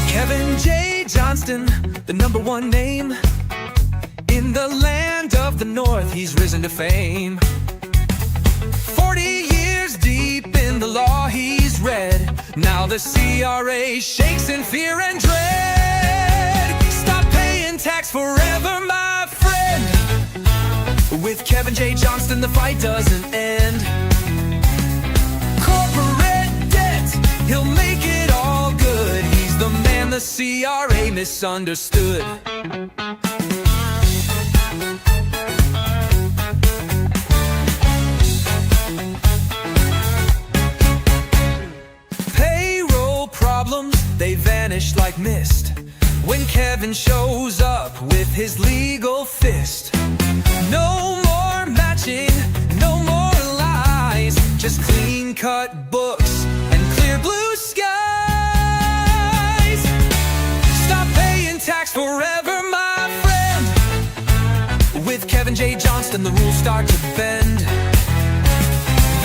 Kevin J Johnston, the #1 name in the land of the North, he's risen to fame. 40 years deep in the law he's read. Now the CRA shakes in fear and dread. Stop paying tax forever, my friend. With Kevin J Johnston, the fight doesn't end. Corporate debt, he'll make it all good. He's the man the CRA misunderstood. They vanish like mist when Kevin shows up with his legal fist. No more matching, no more lies, just clean-cut books and clear blue skies. Stop paying tax forever, my friend. With Kevin J Johnston, the rules start to bend.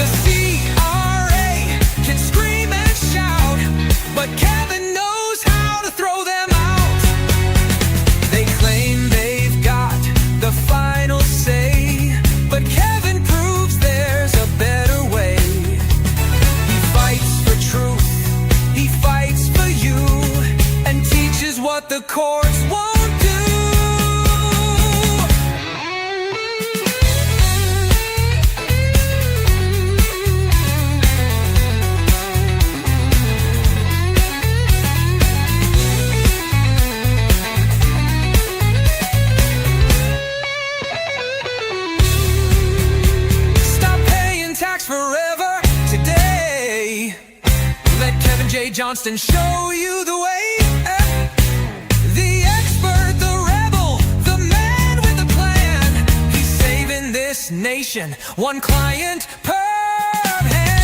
The CRA can scream and shout, but Kevin knows how to throw them out. They claim they've got the final say, but Kevin proves there's a better way. He fights for truth, he fights for you, and teaches what the courts won't do. Forever today. Let Kevin J Johnston show you the way. The expert, the rebel, the man with a plan. He's saving this nation, one client per hand.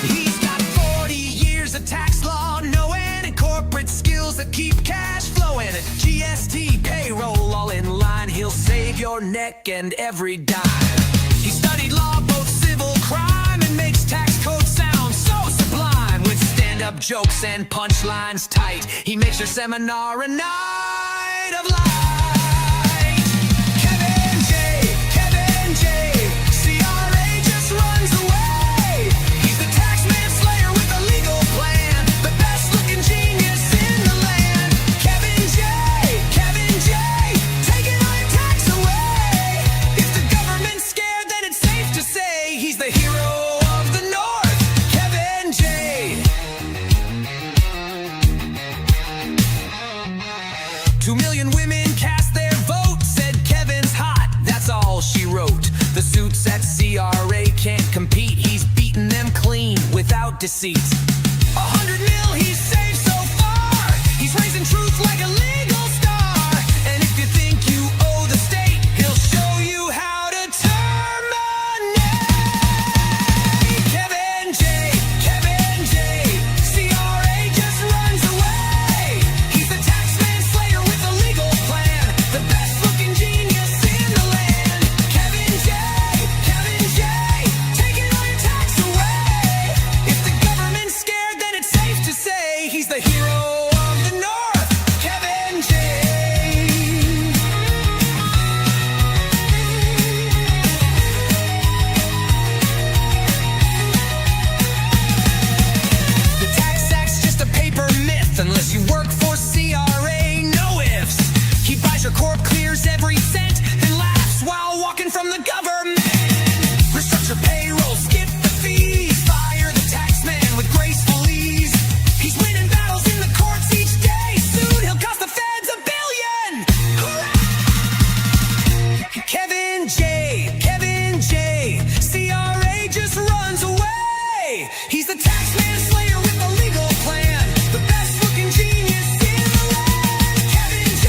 He's got 40 years of tax law knowing and corporate skills that keep cash flowing. GST, payroll, all in line. He'll save your neck and every dime. He studied law, both civil crime, and makes tax code sound so sublime. With stand-up jokes and punchlines tight, he makes your seminar a night of light. Kevin J, CRA just runs away. He's the tax manslayer with a legal plan, the best-looking genius in the land. Kevin J, taking all your tax away. If the government's scared, then it's safe to say he's the hero of the North, Kevin J. 2 million women cast their vote, said Kevin's hot, that's all she wrote. The suits at CRA can't compete, he's beaten them clean without deceit. 100 mil he's saved so far, he's raising truth like a legal star. And if you think you owe the state, he'll show you how to terminate. Kevin J, CRA just runs away. He's the tax manslayer with a legal plan, the best-looking genius in the land. Kevin J, taking all your tax away. If the government's scared, then it's safe to say he's the hero of the North, Kevin J. The tax act's just a paper myth unless you work for CRA, no ifs. He buys your corp, clears every cent, and laughs while walking from the government. Restructure payroll, skip the fees, fire the tax man with graceful ease. He's winning battles in the courts each day. Soon he'll cost the feds $1 billion. Kevin J, CRA just runs away. He's the tax manslayer with a legal plan, the best-looking genius in the land. Kevin J,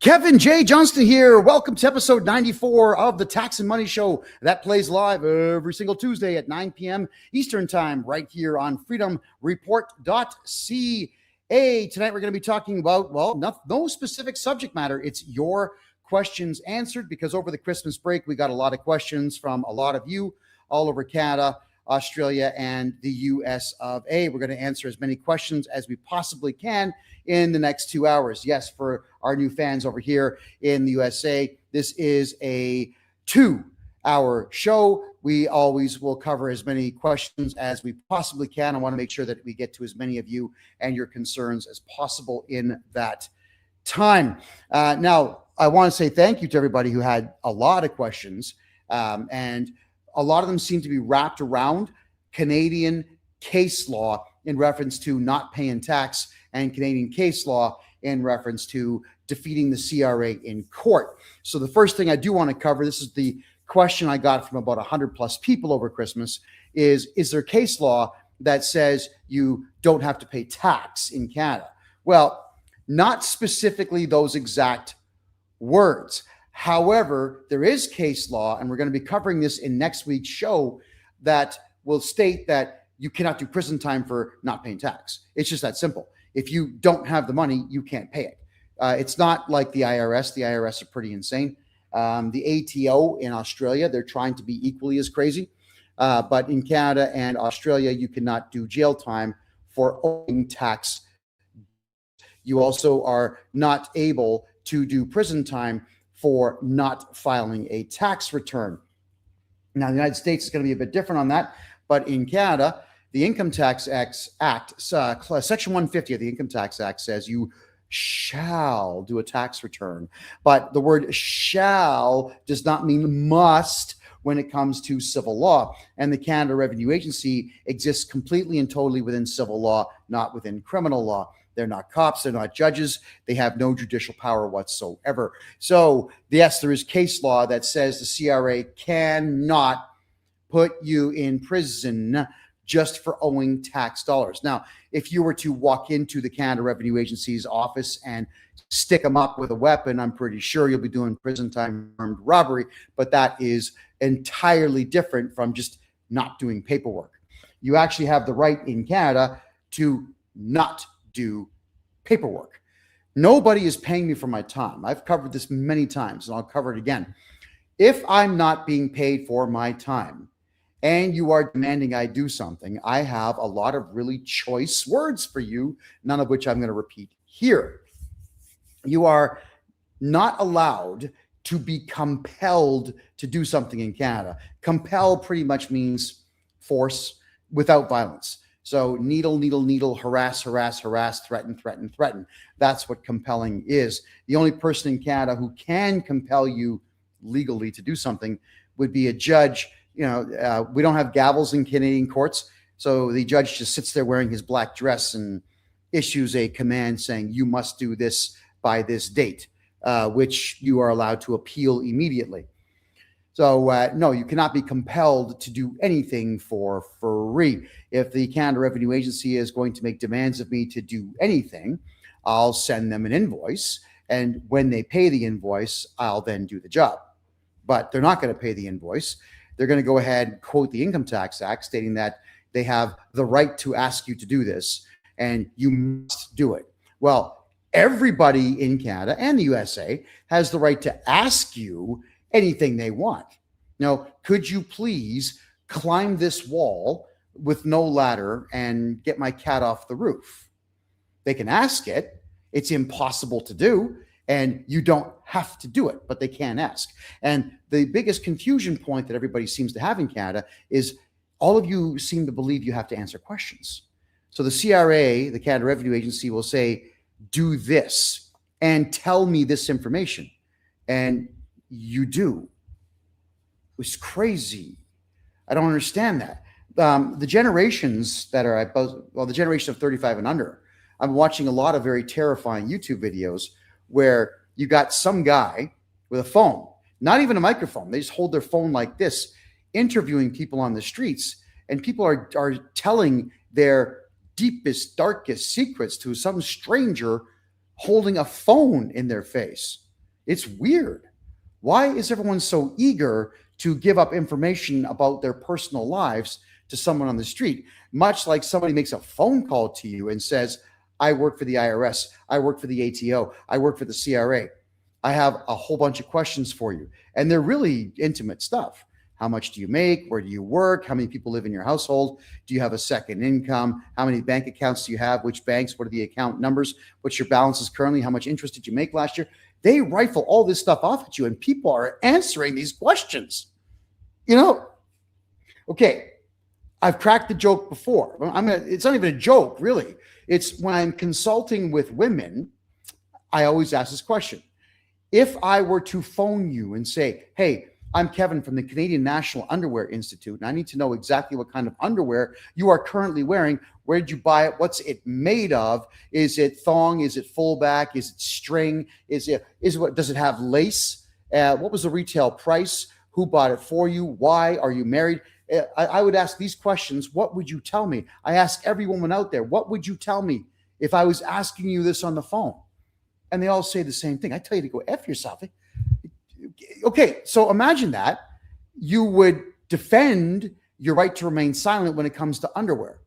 Kevin J Johnston here. Welcome to episode 94 of the Tax and Money Show. That plays live every single Tuesday at 9 p.m. Eastern Time right here on freedomreport.ca. Tonight we're going to be talking about, well, no specific subject matter. It's your questions answered, because over the Christmas break, we got a lot of questions from a lot of you all over Canada, Australia, and the US of A. We're going to answer as many questions as we possibly can in the next 2 hours. Yes, for our new fans over here in the USA, this is a 2-hour show. We always will cover as many questions as we possibly can. I want to make sure that we get to as many of you and your concerns as possible in that time. Now, I want to say thank you to everybody who had a lot of questions, and a lot of them seem to be wrapped around Canadian case law in reference to not paying tax, and Canadian case law in reference to defeating the CRA in court. So the first thing I do want to cover, this is the question I got from about 100 plus people over Christmas, is there case law that says you don't have to pay tax in Canada? Well, not specifically those exact words. However, there is case law, and we're going to be covering this in next week's show, that will state that you cannot do prison time for not paying tax. It's just that simple. If you don't have the money, you can't pay it. It's not like the IRS. The IRS are pretty insane. The ATO in Australia, they're trying to be equally as crazy. But in Canada and Australia, you cannot do jail time for owing tax. You also are not able to do prison time for not filing a tax return. Now, the United States is going to be a bit different on that, but in Canada, the Income Tax Act, Section 150 of the Income Tax Act says you shall do a tax return, but the word shall does not mean must when it comes to civil law. And the Canada Revenue Agency exists completely and totally within civil law, not within criminal law. They're not cops. They're not judges. They have no judicial power whatsoever. So, yes, there is case law that says the CRA cannot put you in prison just for owing tax dollars. Now, if you were to walk into the Canada Revenue Agency's office and stick them up with a weapon, I'm pretty sure you'll be doing prison time for armed robbery, but that is entirely different from just not doing paperwork. You actually have the right in Canada to not do paperwork. Nobody is paying me for my time. I've covered this many times, and I'll cover it again. If I'm not being paid for my time and you are demanding I do something, I have a lot of really choice words for you, none of which I'm going to repeat here. You are not allowed to be compelled to do something in Canada. Compel pretty much means force without violence. So needle, harass, threaten. That's what compelling is. The only person in Canada who can compel you legally to do something would be a judge. We don't have gavels in Canadian courts. So the judge just sits there wearing his black dress and issues a command saying, you must do this by this date, which you are allowed to appeal immediately. So, no, you cannot be compelled to do anything for free. If the Canada Revenue Agency is going to make demands of me to do anything, I'll send them an invoice. And when they pay the invoice, I'll then do the job. But they're not going to pay the invoice. They're going to go ahead and quote the Income Tax Act, stating that they have the right to ask you to do this, and you must do it. Well, everybody in Canada and the USA has the right to ask you anything they want. Now, could you please climb this wall with no ladder and get my cat off the roof? They can ask it. It's impossible to do, and you don't have to do it, but they can ask. And the biggest confusion point that everybody seems to have in Canada is all of you seem to believe you have to answer questions. So the CRA, the Canada Revenue Agency, will say, do this and tell me this information. And you do. It's crazy. I don't understand that. The generations that are the generation of 35 and under, I'm watching a lot of very terrifying YouTube videos where you got some guy with a phone, not even a microphone. They just hold their phone like this, interviewing people on the streets, and people are telling their deepest, darkest secrets to some stranger holding a phone in their face. It's weird. Why is everyone so eager to give up information about their personal lives to someone on the street? Much like somebody makes a phone call to you and says, I work for the IRS, I work for the ATO, I work for the CRA. I have a whole bunch of questions for you. And they're really intimate stuff. How much do you make? Where do you work? How many people live in your household? Do you have a second income? How many bank accounts do you have? Which banks? What are the account numbers? What's your balances currently? How much interest did you make last year? They rifle all this stuff off at you, and people are answering these questions. Okay, I've cracked the joke before. It's not even a joke, really. It's when I'm consulting with women, I always ask this question. If I were to phone you and say, hey, I'm Kevin from the Canadian National Underwear Institute, and I need to know exactly what kind of underwear you are currently wearing. Where did you buy it? What's it made of? Is it thong? Is it full back? Is it string? Does it have lace? What was the retail price? Who bought it for you? Why? Are you married? I would ask these questions. What would you tell me? I ask every woman out there, what would you tell me if I was asking you this on the phone? And they all say the same thing. I tell you to go F yourself. Okay, so imagine that. You would defend your right to remain silent when it comes to underwear,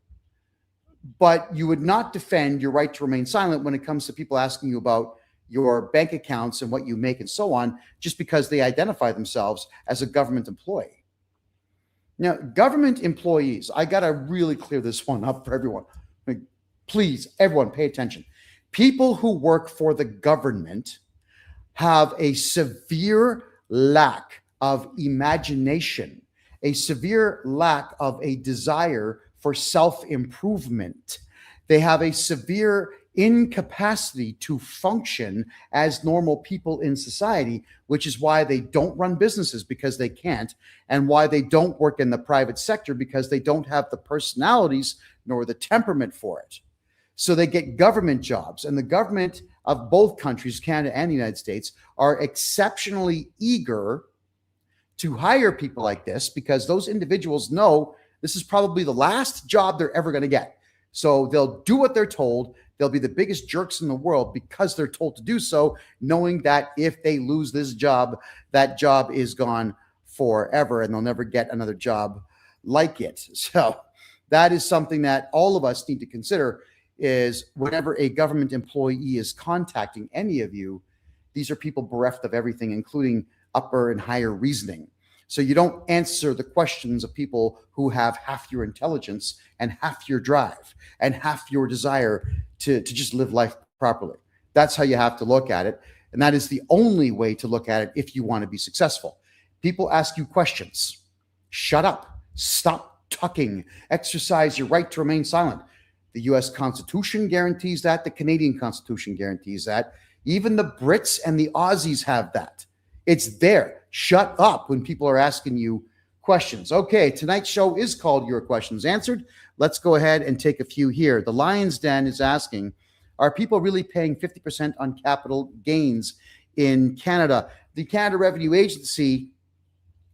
but you would not defend your right to remain silent when it comes to people asking you about your bank accounts and what you make and so on, just because they identify themselves as a government employee. Now, government employees, I got to really clear this one up for everyone. Please, everyone, pay attention. People who work for the government have a severe lack of imagination, a severe lack of a desire for self-improvement. They have a severe incapacity to function as normal people in society, which is why they don't run businesses, because they can't, and why they don't work in the private sector, because they don't have the personalities nor the temperament for it. So they get government jobs, and the government of both countries, Canada and the United States, are exceptionally eager to hire people like this, because those individuals know this is probably the last job they're ever going to get. So they'll do what they're told. They'll be the biggest jerks in the world because they're told to do so, knowing that if they lose this job, that job is gone forever and they'll never get another job like it. So that is something that all of us need to consider, is whenever a government employee is contacting any of you, these are people bereft of everything, including upper and higher reasoning. So you don't answer the questions of people who have half your intelligence and half your drive and half your desire to just live life properly. That's how you have to look at it. And that is the only way to look at it if you want to be successful. People ask you questions. Shut up. Stop talking. Exercise your right to remain silent. The US Constitution guarantees that. The Canadian Constitution guarantees that. Even the Brits and the Aussies have that. It's there. Shut up when people are asking you questions. Okay, tonight's show is called Your Questions Answered. Let's go ahead and take a few here. The Lion's Den is asking, are people really paying 50% on capital gains in Canada? The Canada Revenue Agency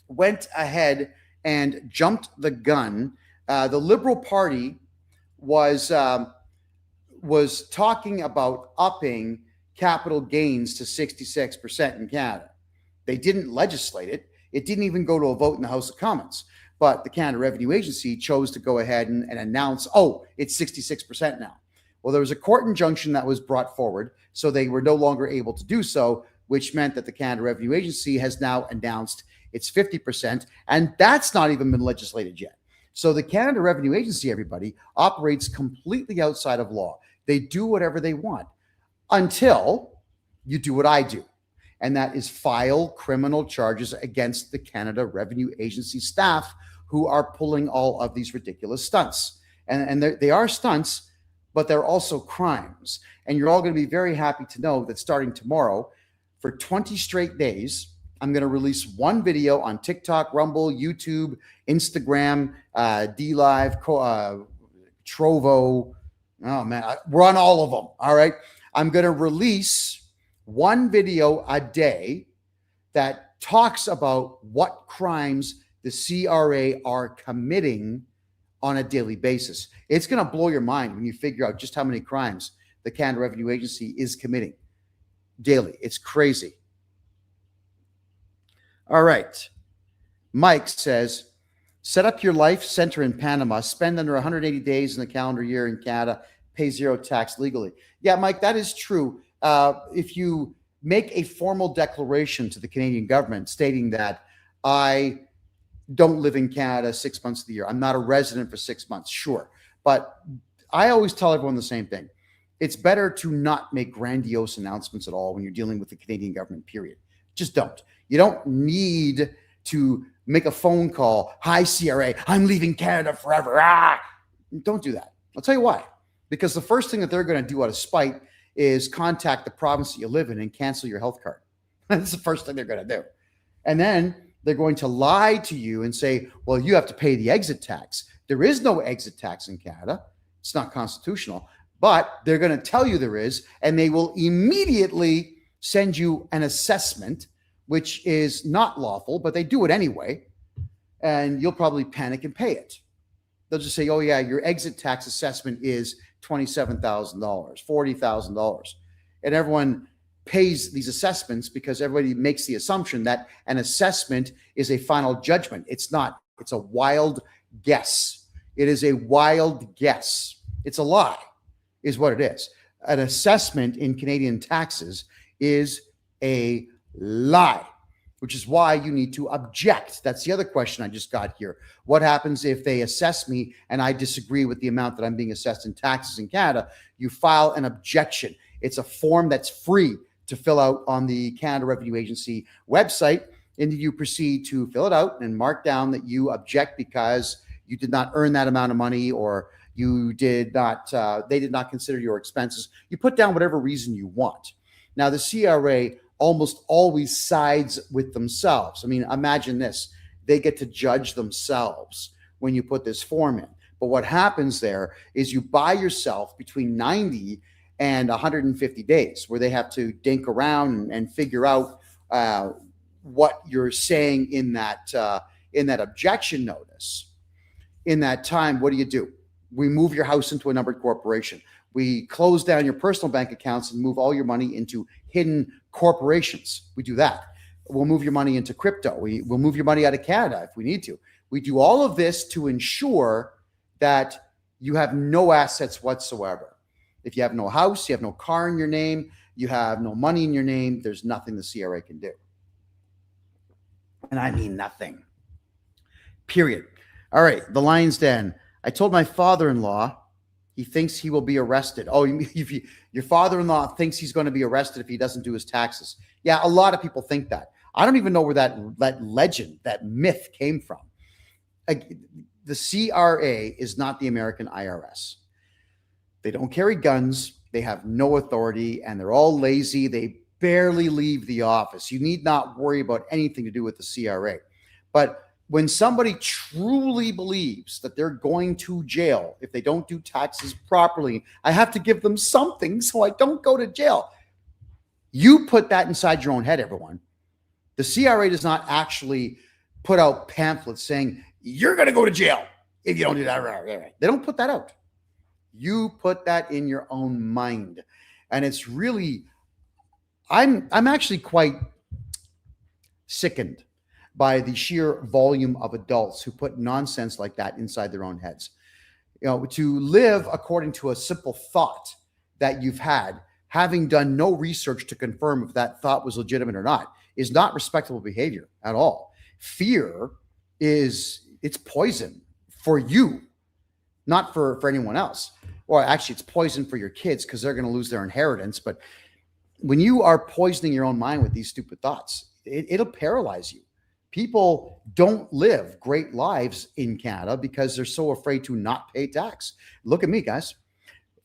went ahead and jumped the gun. The Liberal Party was talking about upping capital gains to 66% in Canada. They didn't legislate it. It didn't even go to a vote in the House of Commons. But the Canada Revenue Agency chose to go ahead and announce, oh, it's 66% now. Well, there was a court injunction that was brought forward, so they were no longer able to do so, which meant that the Canada Revenue Agency has now announced it's 50%, and that's not even been legislated yet. So the Canada Revenue Agency, everybody, operates completely outside of law. They do whatever they want until you do what I do, and that is file criminal charges against the Canada Revenue Agency staff who are pulling all of these ridiculous stunts. And they are stunts, but they're also crimes. And you're all going to be very happy to know that starting tomorrow, for 20 straight days, I'm going to release one video on TikTok, Rumble, YouTube, Instagram, DLive, Trovo. Oh, man, we're on all of them, all right? I'm going to release one video a day that talks about what crimes the CRA are committing on a daily basis. It's going to blow your mind when you figure out just how many crimes the Canada Revenue Agency is committing daily. It's crazy. All right. Mike says, set up your life center in Panama, spend under 180 days in the calendar year in Canada, pay zero tax legally. Yeah, Mike, that is true. If you make a formal declaration to the Canadian government stating that I don't live in Canada 6 months of the year, I'm not a resident for 6 months, sure. But I always tell everyone the same thing. It's better to not make grandiose announcements at all when you're dealing with the Canadian government, period. Just don't. You don't need to make a phone call. Hi, CRA, I'm leaving Canada forever. Don't do that. I'll tell you why. Because the first thing that they're going to do out of spite is contact the province that you live in and cancel your health card. That's the first thing they're going to do. And then they're going to lie to you and say, well, you have to pay the exit tax. There is no exit tax in Canada. It's not constitutional, but they're going to tell you there is, and they will immediately send you an assessment, which is not lawful, but they do it anyway, and you'll probably panic and pay it. They'll just say, oh, yeah, your exit tax assessment is $27,000, $40,000. And everyone pays these assessments because everybody makes the assumption that an assessment is a final judgment. It's not. It's a wild guess. It is a wild guess. It's a lie, is what it is. An assessment in Canadian taxes is a lie, which is why you need to object. That's the other question I just got here. What happens if they assess me and I disagree with the amount that I'm being assessed in taxes in Canada? You file an objection. It's a form that's free to fill out on the Canada Revenue Agency website, and you proceed to fill it out and mark down that you object because you did not earn that amount of money, or you did not, they did not consider your expenses. You put down whatever reason you want. Now, the CRA almost always sides with themselves. I mean, imagine this. They get to judge themselves when you put this form in. But what happens there is you buy yourself between 90 and 150 days where they have to dink around and figure out what you're saying in that objection notice. In that time, what do? We move your house into a numbered corporation. We close down your personal bank accounts and move all your money into hidden corporations. We do that. We'll move your money into crypto. We'll move your money out of Canada if we need to. We do all of this to ensure that you have no assets whatsoever. If you have no house, you have no car in your name, you have no money in your name, there's nothing the CRA can do. And I mean nothing. Period. All right, the Lion's Den. I told my father-in-law he thinks he will be arrested. Oh, your father-in-law thinks he's going to be arrested if he doesn't do his taxes. Yeah, a lot of people think that. I don't even know where that legend, that myth came from. The CRA is not the American IRS. They don't carry guns. They have no authority, and they're all lazy. They barely leave the office. You need not worry about anything to do with the CRA. But when somebody truly believes that they're going to jail if they don't do taxes properly, I have to give them something so I don't go to jail. You put that inside your own head, everyone. The CRA does not actually put out pamphlets saying, you're going to go to jail if you don't do that. They don't put that out. You put that in your own mind. And it's really, I'm actually quite sickened by the sheer volume of adults who put nonsense like that inside their own heads. You know, to live according to a simple thought that you've had, having done no research to confirm if that thought was legitimate or not, is not respectable behavior at all. Fear it's poison for you, not for anyone else. Or actually, it's poison for your kids because they're going to lose their inheritance. But when you are poisoning your own mind with these stupid thoughts, it'll paralyze you. People don't live great lives in Canada because they're so afraid to not pay tax. Look at me, guys.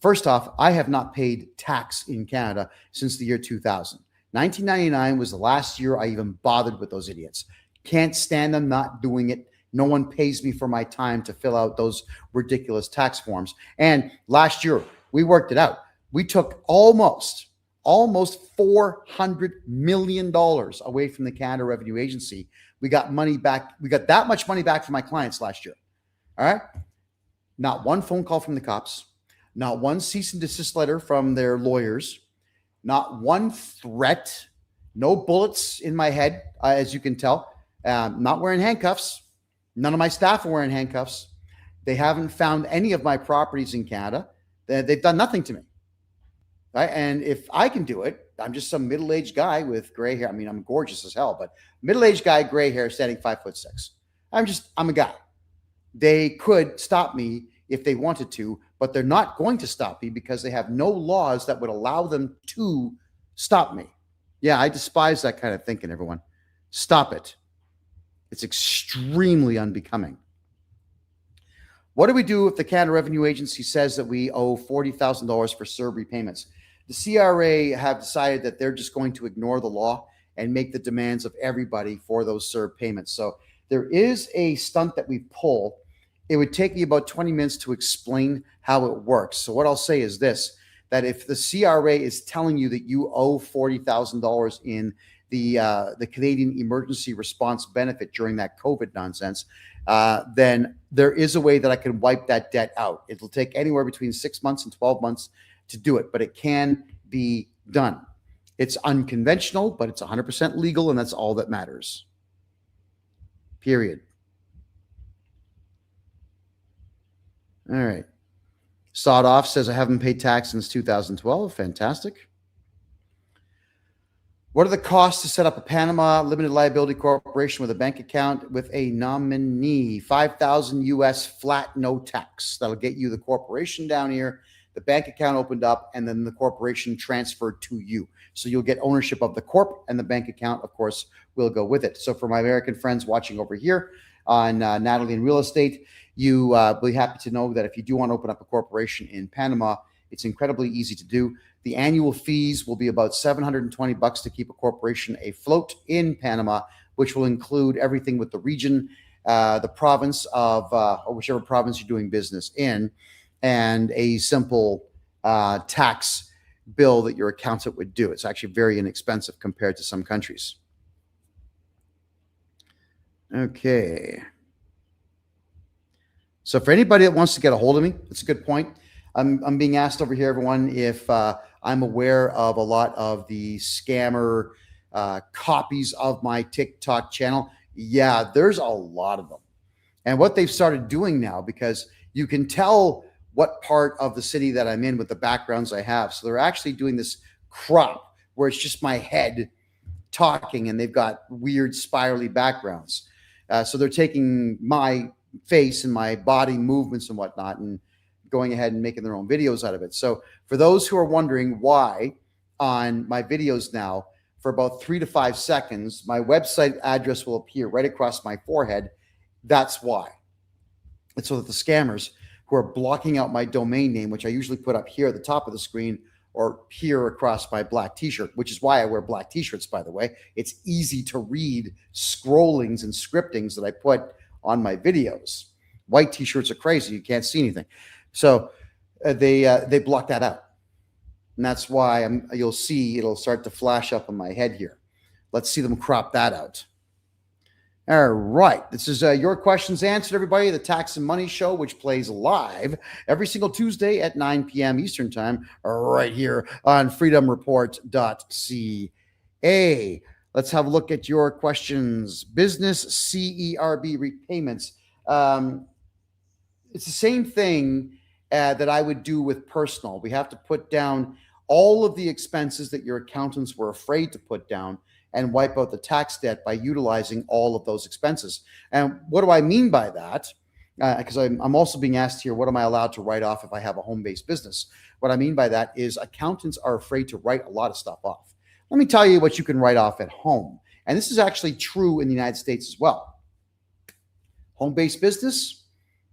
First off, I have not paid tax in Canada since the year 2000. 1999 was the last year I even bothered with those idiots. Can't stand them not doing it. No one pays me for my time to fill out those ridiculous tax forms. And last year, we worked it out. We took almost $400 million away from the Canada Revenue Agency. We got money back. We got that much money back from my clients last year. All right. Not one phone call from the cops, not one cease and desist letter from their lawyers, not one threat, no bullets in my head, as you can tell. Not wearing handcuffs. None of my staff are wearing handcuffs. They haven't found any of my properties in Canada. They've done nothing to me. Right? And if I can do it, I'm just some middle-aged guy with gray hair. I mean, I'm gorgeous as hell, but middle-aged guy, gray hair, standing 5'6". I'm a guy. They could stop me if they wanted to, but they're not going to stop me because they have no laws that would allow them to stop me. Yeah, I despise that kind of thinking, everyone. Stop it. It's extremely unbecoming. What do we do if the Canada Revenue Agency says that we owe $40,000 for CERB repayments? The CRA have decided that they're just going to ignore the law and make the demands of everybody for those CERB payments. So there is a stunt that we pull. It would take me about 20 minutes to explain how it works. So what I'll say is this, that if the CRA is telling you that you owe $40,000 in the Canadian Emergency Response Benefit during that COVID nonsense, then there is a way that I can wipe that debt out. It'll take anywhere between 6 months and 12 months to do it, but it can be done. It's unconventional, but it's 100% legal, and that's all that matters. Period. All right. Sawed Off says, I haven't paid tax since 2012. Fantastic. What are the costs to set up a Panama limited liability corporation with a bank account with a nominee? $5,000 US flat, no tax. That'll get you the corporation down here, the bank account opened up, and then the corporation transferred to you. So you'll get ownership of the corp, and the bank account, of course, will go with it. So for my American friends watching over here on Natalie in Real Estate, you will be happy to know that if you do want to open up a corporation in Panama, it's incredibly easy to do. The annual fees will be about $720 to keep a corporation afloat in Panama, which will include everything with the region, the province of, or whichever province you're doing business in, and a simple tax bill that your accountant would do. It's actually very inexpensive compared to some countries. Okay. So for anybody that wants to get a hold of me, that's a good point. I'm being asked over here, everyone, if I'm aware of a lot of the scammer copies of my TikTok channel. Yeah, there's a lot of them. And what they've started doing now, because you can tell what part of the city that I'm in with the backgrounds I have. So they're actually doing this crop where it's just my head talking, and they've got weird spirally backgrounds. So they're taking my face and my body movements and whatnot and going ahead and making their own videos out of it. So for those who are wondering why on my videos now, for about 3 to 5 seconds, my website address will appear right across my forehead. That's why. It's so that the scammers who are blocking out my domain name, which I usually put up here at the top of the screen or here across my black t-shirt, which is why I wear black t-shirts, by the way. It's easy to read scrollings and scriptings that I put on my videos. White t-shirts are crazy. You can't see anything. So they block that out. And that's why you'll see it'll start to flash up on my head here. Let's see them crop that out. All right. This is Your Questions Answered, everybody. The Tax and Money Show, which plays live every single Tuesday at 9 p.m. Eastern Time, right here on freedomreport.ca. Let's have a look at your questions. Business CERB repayments. It's the same thing that I would do with personal. We have to put down all of the expenses that your accountants were afraid to put down and wipe out the tax debt by utilizing all of those expenses. And what do I mean by that? Because I'm also being asked here, what am I allowed to write off if I have a home-based business? What I mean by that is accountants are afraid to write a lot of stuff off. Let me tell you what you can write off at home. And this is actually true in the United States as well. Home-based business,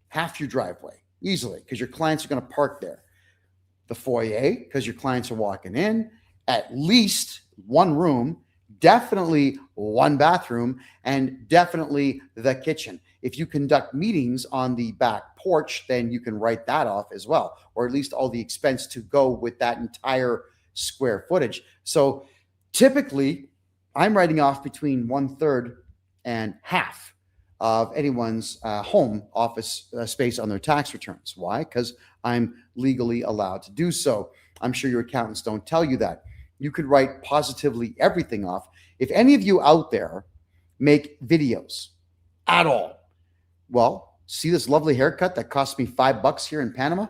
half your driveway, easily, because your clients are going to park there. The foyer, because your clients are walking in. At least one room, definitely one bathroom, and definitely the kitchen. If you conduct meetings on the back porch, then you can write that off as well, or at least all the expense to go with that entire square footage. So typically, I'm writing off between 1/3 and half of anyone's home office space on their tax returns. Why? Because I'm legally allowed to do so. I'm sure your accountants don't tell you that. You could write positively everything off. If any of you out there make videos at all. Well, see this lovely haircut that cost me $5 here in Panama?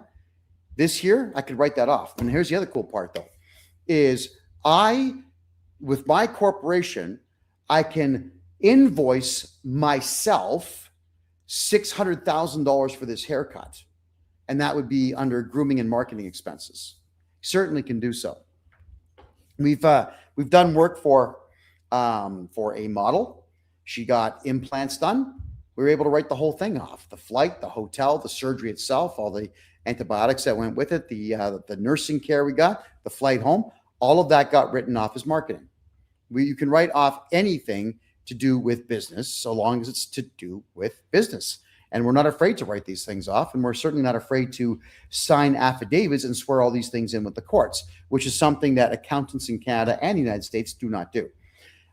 This year, I could write that off. And here's the other cool part, though, is with my corporation, I can invoice myself $600,000 for this haircut. And that would be under grooming and marketing expenses. Certainly can do so. We've done work for a model. She got implants done. We were able to write the whole thing off: the flight, the hotel, the surgery itself, all the antibiotics that went with it, the nursing care we got, the flight home. All of that got written off as marketing. You can write off anything to do with business, so long as it's to do with business. And we're not afraid to write these things off. And we're certainly not afraid to sign affidavits and swear all these things in with the courts, which is something that accountants in Canada and the United States do not do.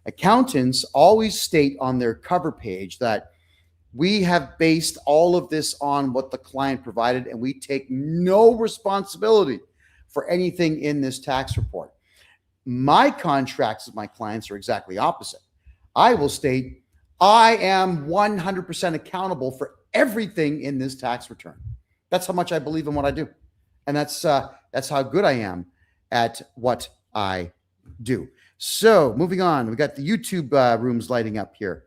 Accountants always state on their cover page that we have based all of this on what the client provided, and we take no responsibility for anything in this tax report. My contracts with my clients are exactly opposite. I will state, I am 100% accountable for everything in this tax return. That's how much I believe in what I do. And that's how good I am at what I do. So moving on, we got the YouTube rooms lighting up here.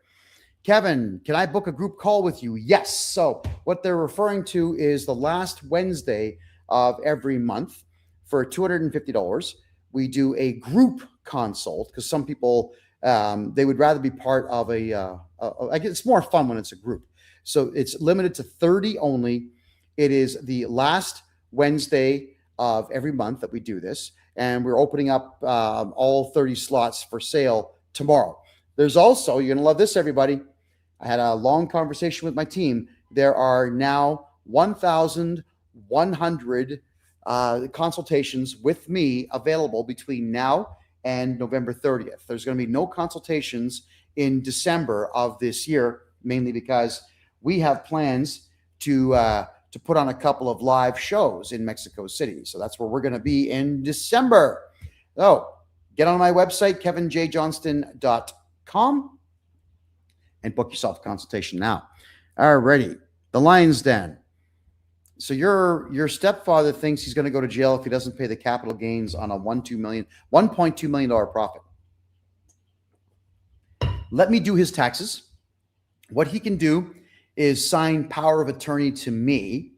Kevin, can I book a group call with you? Yes. So what they're referring to is the last Wednesday of every month for $250. We do a group consult because some people, they would rather be part of I guess it's more fun when it's a group. So it's limited to 30 only. It is the last Wednesday of every month that we do this. And we're opening up all 30 slots for sale tomorrow. There's also, you're going to love this, everybody. I had a long conversation with my team. There are now 1,100 consultations with me available between now and November 30th. There's going to be no consultations in December of this year, mainly because we have plans to put on a couple of live shows in Mexico City. So that's where we're going to be in December. So get on my website, kevinjjohnston.com, and book yourself a consultation now. Alrighty, the Lion's Den. So your stepfather thinks he's going to go to jail if he doesn't pay the capital gains on a $1.2 million profit. Let me do his taxes. What he can do is sign power of attorney to me,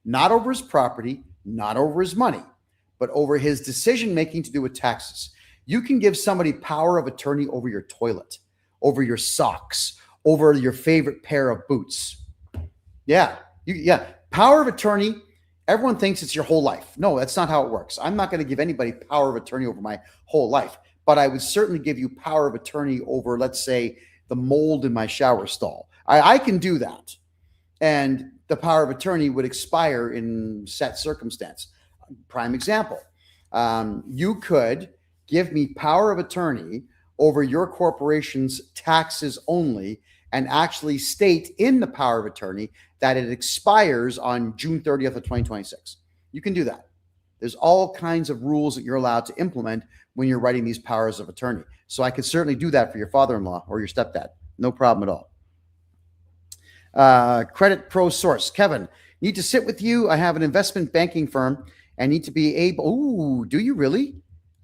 not over his property, not over his money, but over his decision-making to do with taxes. You can give somebody power of attorney over your toilet, over your socks, over your favorite pair of boots. Yeah. Power of attorney, everyone thinks it's your whole life. No, that's not how it works. I'm not going to give anybody power of attorney over my whole life, but I would certainly give you power of attorney over, let's say, the mold in my shower stall. I can do that. And the power of attorney would expire in set circumstance. Prime example, you could give me power of attorney over your corporation's taxes only and actually state in the power of attorney that it expires on June 30th of 2026. You can do that. There's all kinds of rules that you're allowed to implement when you're writing these powers of attorney. So I could certainly do that for your father-in-law or your stepdad. No problem at all. Credit Pro Source. Kevin, need to sit with you. I have an investment banking firm and need to be able. Ooh, do you really?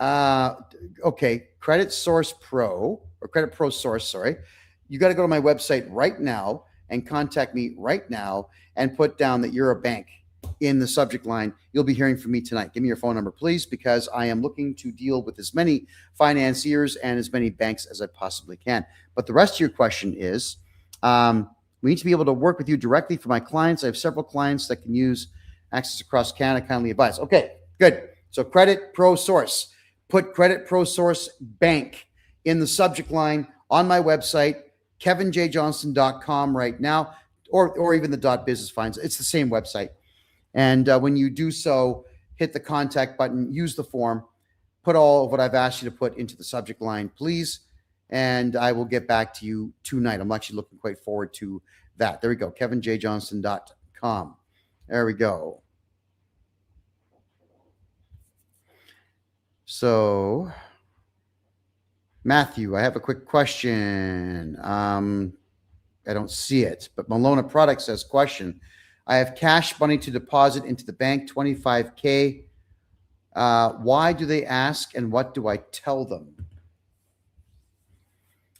Okay. Credit Source Pro or Credit Pro Source. Sorry. You got to go to my website right now and contact me right now and put down that you're a bank in the subject line. You'll be hearing from me tonight. Give me your phone number, please, because I am looking to deal with as many financiers and as many banks as I possibly can. But the rest of your question is, we need to be able to work with you directly for my clients. I have several clients that can use access across Canada. Kindly advise. Okay, good. So Credit Pro Source. Put Credit Pro Source Bank in the subject line on my website, kevinjjohnston.com right now, or even the .biz is fine. It's the same website. And when you do so, hit the contact button, use the form, put all of what I've asked you to put into the subject line, please. And I will get back to you tonight. I'm actually looking quite forward to that. There we go. kevinjjohnston.com. There we go. So Matthew, I have a quick question. I don't see it, but Malona Product says, question. I have cash money to deposit into the bank, 25K. Why do they ask and what do I tell them?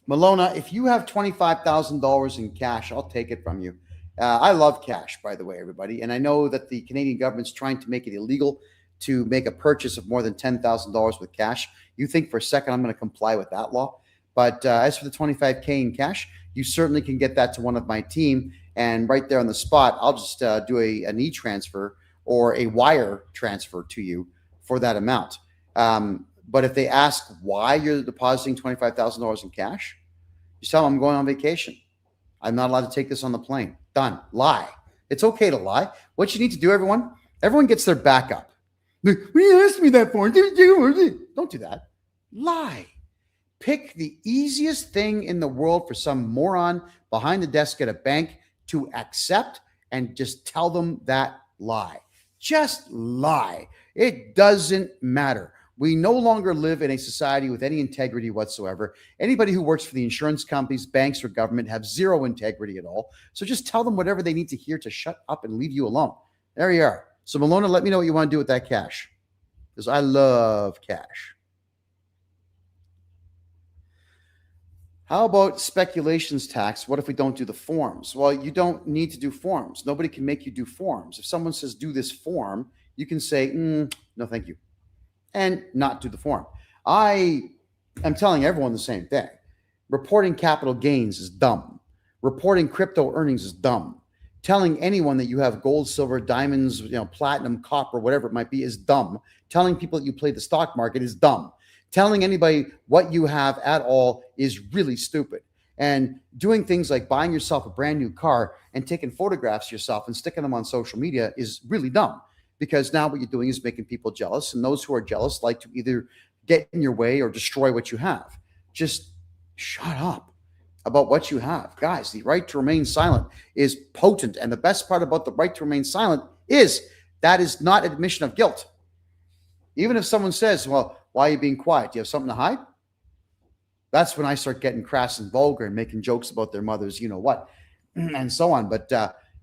Malona, if you have $25,000 in cash, I'll take it from you. I love cash, by the way, everybody. And I know that the Canadian government's trying to make it illegal to make a purchase of more than $10,000 with cash. You think for a second I'm going to comply with that law. But as for the 25K in cash, you certainly can get that to one of my team. And right there on the spot, I'll just do an e-transfer or a wire transfer to you for that amount. But if they ask why you're depositing $25,000 in cash, just tell them I'm going on vacation. I'm not allowed to take this on the plane. Done. Lie. It's okay to lie. What you need to do, everyone gets their backup. What you asked me that for? Don't do that. Lie. Pick the easiest thing in the world for some moron behind the desk at a bank to accept and just tell them that lie. Just lie. It doesn't matter. We no longer live in a society with any integrity whatsoever. Anybody who works for the insurance companies, banks, or government have zero integrity at all. So just tell them whatever they need to hear to shut up and leave you alone. There you are. So Malona, let me know what you want to do with that cash, because I love cash. How about speculations tax? What if we don't do the forms? Well, you don't need to do forms. Nobody can make you do forms. If someone says do this form, you can say, no, thank you, and not do the form. I am telling everyone the same thing. Reporting capital gains is dumb. Reporting crypto earnings is dumb. Telling anyone that you have gold, silver, diamonds, platinum, copper, whatever it might be is dumb. Telling people that you play the stock market is dumb. Telling anybody what you have at all is really stupid. And doing things like buying yourself a brand new car and taking photographs of yourself and sticking them on social media is really dumb, because now what you're doing is making people jealous. And those who are jealous like to either get in your way or destroy what you have. Just shut up about what you have. Guys, the right to remain silent is potent. And the best part about the right to remain silent is that is not admission of guilt. Even if someone says, well, why are you being quiet? Do you have something to hide? That's when I start getting crass and vulgar and making jokes about their mothers, what, and so on. But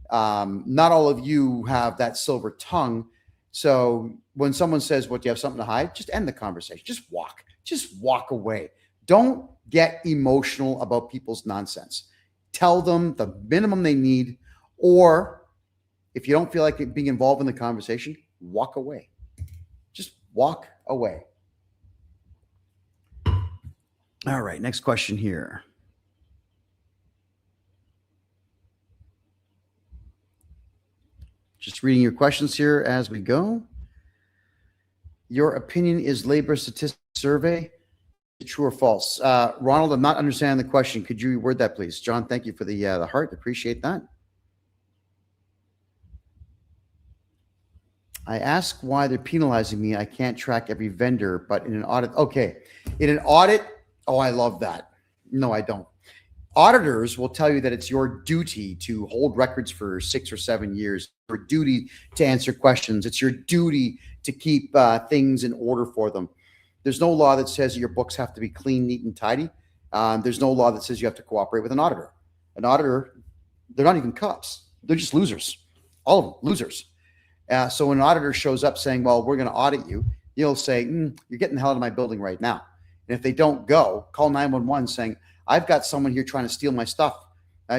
not all of you have that silver tongue. So when someone says, what, do you have something to hide? Just end the conversation. Just walk away. Don't get emotional about people's nonsense. Tell them the minimum they need, or if you don't feel like being involved in the conversation, walk away. Just walk away. All right, next question here. Just reading your questions here as we go. Your opinion is labor statistics survey true or false? Ronald, I'm not understanding the question. Could you reword that, please? John, thank you for the heart. Appreciate that. I ask why they're penalizing me. I can't track every vendor, but in an audit. Okay. In an audit, oh, I love that. No, I don't. Auditors will tell you that it's your duty to hold records for 6 or 7 years, your duty to answer questions. It's your duty to keep things in order for them. There's no law that says your books have to be clean, neat, and tidy. There's no law that says you have to cooperate with an auditor. An auditor, they're not even cops. They're just losers. All of them, losers. So when an auditor shows up saying, well, we're going to audit you, you'll say, you're getting the hell out of my building right now. And if they don't go, call 911 saying, I've got someone here trying to steal my stuff.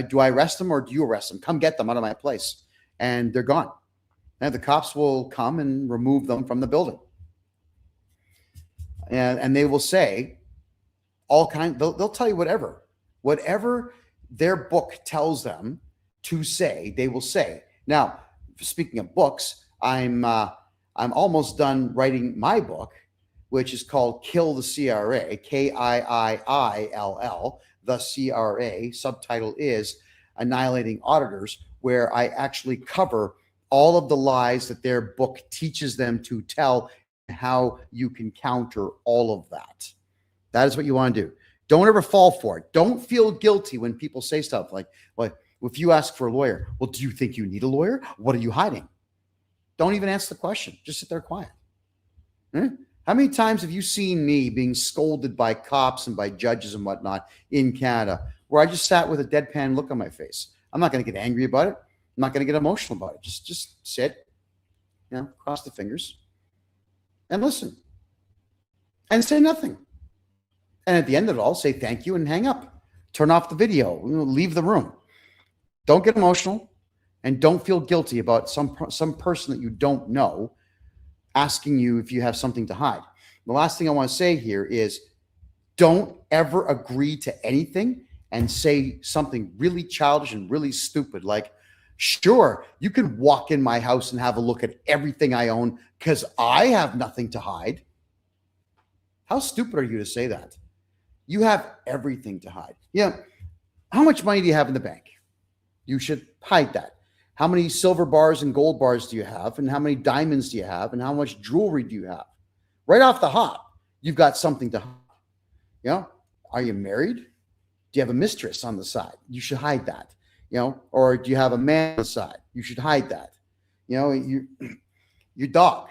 Do I arrest them or do you arrest them? Come get them out of my place. And they're gone. And the cops will come and remove them from the building. And they will say all kinds, they'll tell you whatever their book tells them to say, they will say. Now, speaking of books, I'm almost done writing my book, which is called Kill the CRA, Kiill, the CRA. Subtitle is Annihilating Auditors, where I actually cover all of the lies that their book teaches them to tell and how you can counter all of that. That is what you want to do. Don't ever fall for it. Don't feel guilty when people say stuff like, well, if you ask for a lawyer, well, do you think you need a lawyer? What are you hiding? Don't even answer the question. Just sit there quiet. How many times have you seen me being scolded by cops and by judges and whatnot in Canada where I just sat with a deadpan look on my face? I'm not going to get angry about it. I'm not going to get emotional about it. Just sit, cross the fingers and listen and say nothing. And at the end of it all, say thank you and hang up. Turn off the video, leave the room. Don't get emotional and don't feel guilty about some person that you don't know asking you if you have something to hide. The last thing I want to say here is don't ever agree to anything and say something really childish and really stupid like, sure, you can walk in my house and have a look at everything I own because I have nothing to hide. How stupid are you to say that? You have everything to hide. Yeah. How much money do you have in the bank? You should hide that. How many silver bars and gold bars do you have? And how many diamonds do you have? And how much jewelry do you have? Right off the hop, you've got something to hide. Are you married? Do you have a mistress on the side? You should hide that. Or do you have a man on the side? You should hide that. Your dog.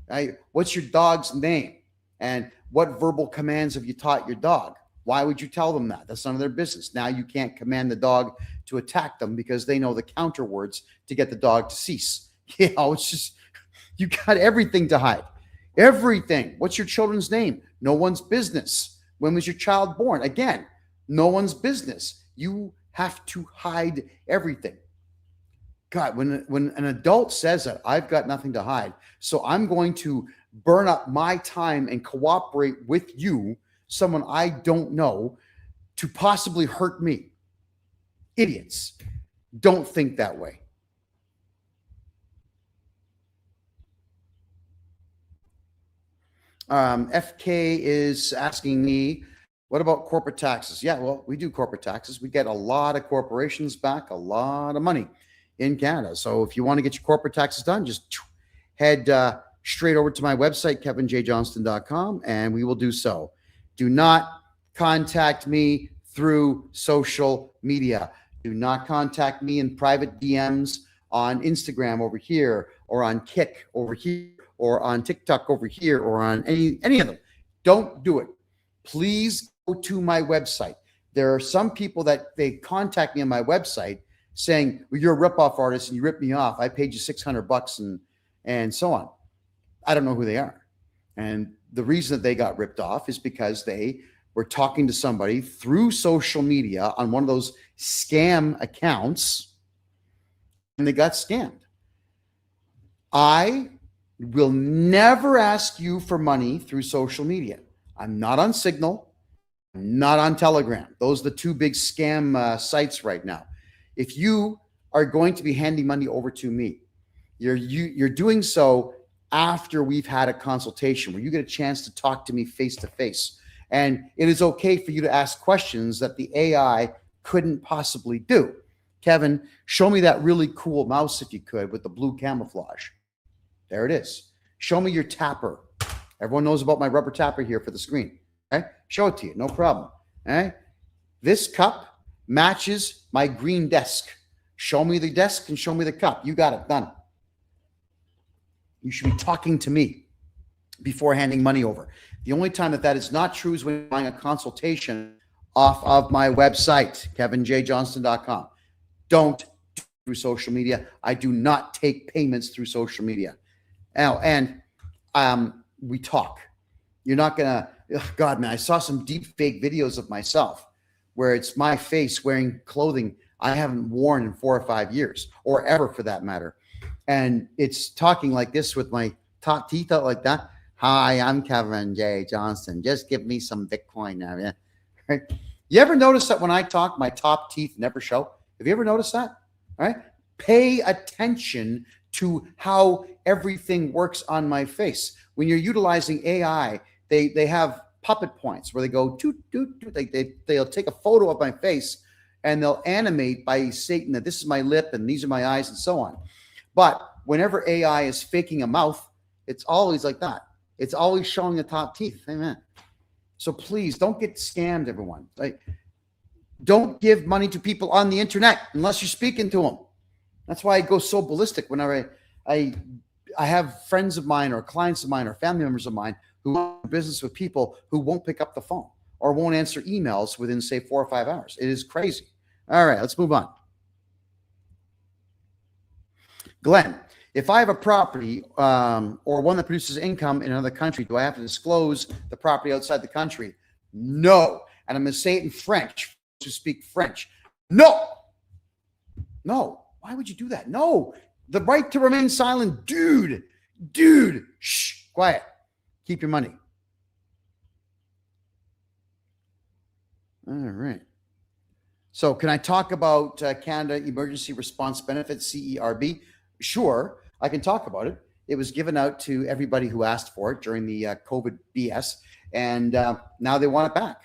Right? What's your dog's name? And what verbal commands have you taught your dog? Why would you tell them that? That's none of their business. Now you can't command the dog to attack them because they know the counter words to get the dog to cease. It's just, you got everything to hide. Everything. What's your children's name? No one's business. When was your child born? Again, no one's business. You have to hide everything. God, when an adult says that, I've got nothing to hide. So I'm going to burn up my time and cooperate with you, someone I don't know, to possibly hurt me. Idiots. Don't think that way. FK is asking me, what about corporate taxes? Yeah, well, we do corporate taxes. We get a lot of corporations back, a lot of money in Canada. So if you want to get your corporate taxes done, just head straight over to my website, kevinjjohnston.com, and we will do so. Do not contact me through social media. Do not contact me in private DMs on Instagram over here, or on Kik over here, or on TikTok over here, or on any of them. Don't do it. Please go to my website. There are some people that they contact me on my website saying, well, you're a ripoff artist and you ripped me off. I paid you $600 and so on. I don't know who they are. And the reason that they got ripped off is because they were talking to somebody through social media on one of those scam accounts and they got scammed. I will never ask you for money through social media. I'm not on Signal. I'm not on Telegram. Those are the two big scam sites right now. If you are going to be handing money over to me, you're doing so after we've had a consultation where you get a chance to talk to me face to face. And it is okay for you to ask questions that the AI couldn't possibly do. Kevin, show me that really cool mouse if you could with the blue camouflage. There it is. Show me your tapper. Everyone knows about my rubber tapper here for the screen. Okay? Show it to you. No problem. Okay? This cup matches my green desk. Show me the desk and show me the cup. You got it. Done. You should be talking to me before handing money over. The only time that is not true is when you're buying a consultation off of my website, kevinjjohnston.com. Don't do it through social media. I do not take payments through social media. Now, and we talk. You're not going to, God, man, I saw some deep fake videos of myself where it's my face wearing clothing I haven't worn in 4 or 5 years, or ever for that matter. And it's talking like this with my top teeth out like that. Hi, I'm Kevin J. Johnston. Just give me some Bitcoin now. Yeah. Right? You ever notice that when I talk, my top teeth never show? Have you ever noticed that? All right. Pay attention to how everything works on my face. When you're utilizing AI, they have puppet points where they go toot, toot, toot. They'll take a photo of my face and they'll animate by stating that this is my lip and these are my eyes and so on. But whenever AI is faking a mouth, it's always like that. It's always showing the top teeth. Amen. So please don't get scammed, everyone. Like, don't give money to people on the internet unless you're speaking to them. That's why I go so ballistic whenever I I have friends of mine or clients of mine or family members of mine who do business with people who won't pick up the phone or won't answer emails within, say, 4 or 5 hours. It is crazy. All right, let's move on. Glenn, if I have a property or one that produces income in another country, do I have to disclose the property outside the country? No. And I'm going to say it in French to speak French. No. No. Why would you do that? No. The right to remain silent. Dude. Shh. Quiet. Keep your money. All right. So can I talk about Canada Emergency Response Benefits, CERB? Sure, I can talk about it. It was given out to everybody who asked for it during the COVID BS, and now they want it back.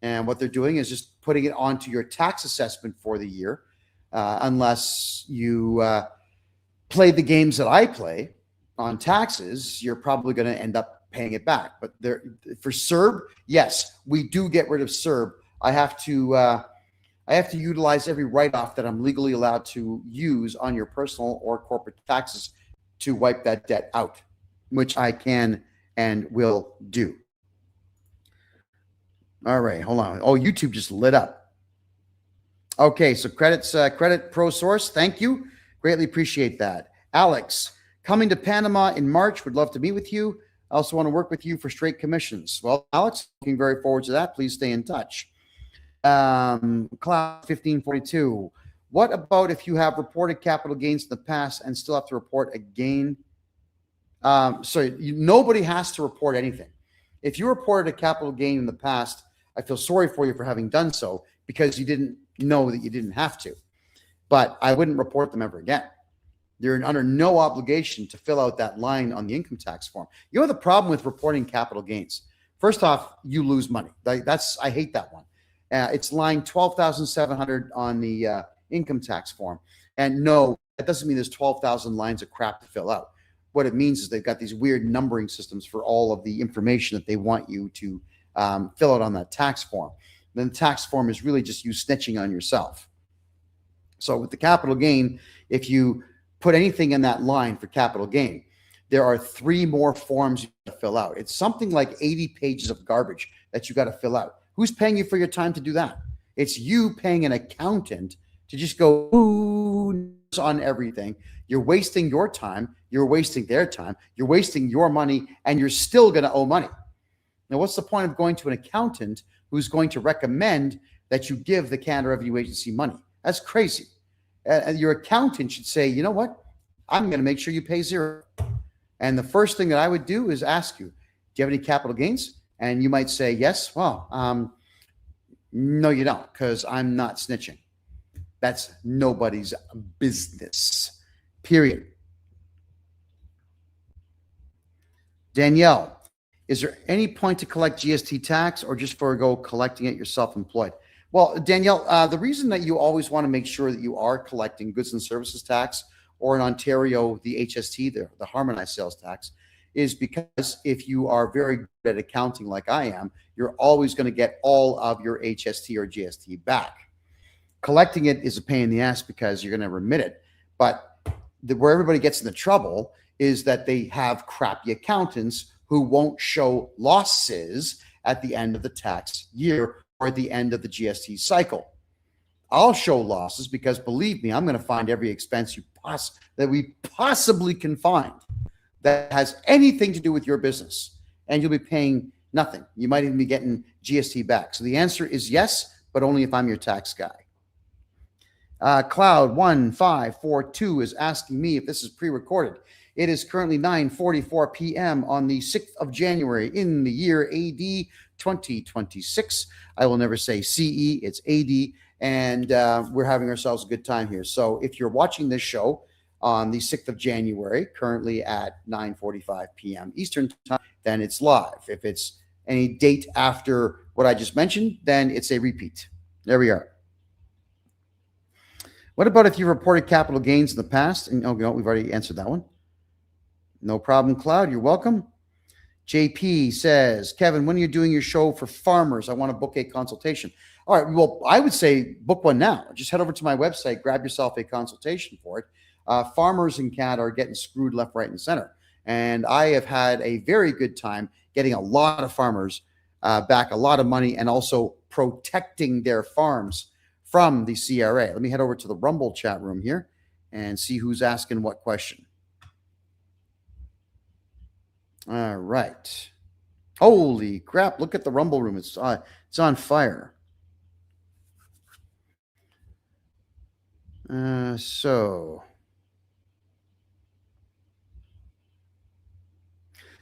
And what they're doing is just putting it onto your tax assessment for the year, unless you play the games that I play on taxes, you're probably going to end up paying it back. But there, for CERB, yes, we do get rid of CERB. I have to utilize every write-off that I'm legally allowed to use on your personal or corporate taxes to wipe that debt out, which I can and will do. All right, hold on. Oh, YouTube just lit up. Okay, so Credit Pro Source, thank you. Greatly appreciate that. Alex, coming to Panama in March, would love to meet with you. I also want to work with you for straight commissions. Well, Alex, looking very forward to that. Please stay in touch. Cloud 1542. What about if you have reported capital gains in the past and still have to report a gain? Nobody has to report anything. If you reported a capital gain in the past, I feel sorry for you for having done so because you didn't know that you didn't have to. But I wouldn't report them ever again. You're under no obligation to fill out that line on the income tax form. You know the problem with reporting capital gains? First off, you lose money. I hate that one. It's line 12,700 on the income tax form. And no, that doesn't mean there's 12,000 lines of crap to fill out. What it means is they've got these weird numbering systems for all of the information that they want you to fill out on that tax form. Then the tax form is really just you snitching on yourself. So with the capital gain, if you put anything in that line for capital gain, there are 3 more forms you got to fill out. It's something like 80 pages of garbage that you got to fill out. Who's paying you for your time to do that? It's you paying an accountant to just go on everything. You're wasting your time. You're wasting their time. You're wasting your money, and you're still going to owe money. Now, what's the point of going to an accountant who's going to recommend that you give the Canada Revenue Agency money? That's crazy. And your accountant should say, you know what? I'm going to make sure you pay 0. And the first thing that I would do is ask you, do you have any capital gains? And you might say, yes. Well, no, you don't, because I'm not snitching. That's nobody's business, period. Danielle, is there any point to collect GST tax or just forego collecting it? You're self-employed. Well, Danielle, the reason that you always want to make sure that you are collecting goods and services tax, or in Ontario, the HST, the harmonized sales tax, is because if you are very good at accounting like I am, you're always going to get all of your HST or GST back. Collecting it is a pain in the ass because you're going to remit it. But where everybody gets into trouble is that they have crappy accountants who won't show losses at the end of the tax year or at the end of the GST cycle. I'll show losses because, believe me, I'm going to find every expense that we possibly can find that has anything to do with your business, and you'll be paying nothing. You might even be getting GST back. So the answer is yes, but only if I'm your tax guy. Cloud 1542 is asking me if this is pre-recorded. It is currently 9:44 p.m. on the 6th of January in the year AD 2026. I will never say CE, it's AD, and we're having ourselves a good time here. So if you're watching this show on the 6th of January, currently at 9:45 p.m. Eastern time, then it's live. If it's any date after what I just mentioned, then it's a repeat. There we are. What about if you reported capital gains in the past? And no, we've already answered that one. No problem, Cloud. You're welcome. JP says, Kevin, when are you doing your show for farmers? I want to book a consultation. All right. Well, I would say book one now. Just head over to my website, grab yourself a consultation for it. Farmers in Canada are getting screwed left, right, and center. And I have had a very good time getting a lot of farmers back a lot of money and also protecting their farms from the CRA. Let me head over to the Rumble chat room here and see who's asking what question. All right. Holy crap, look at the Rumble room. It's on fire. So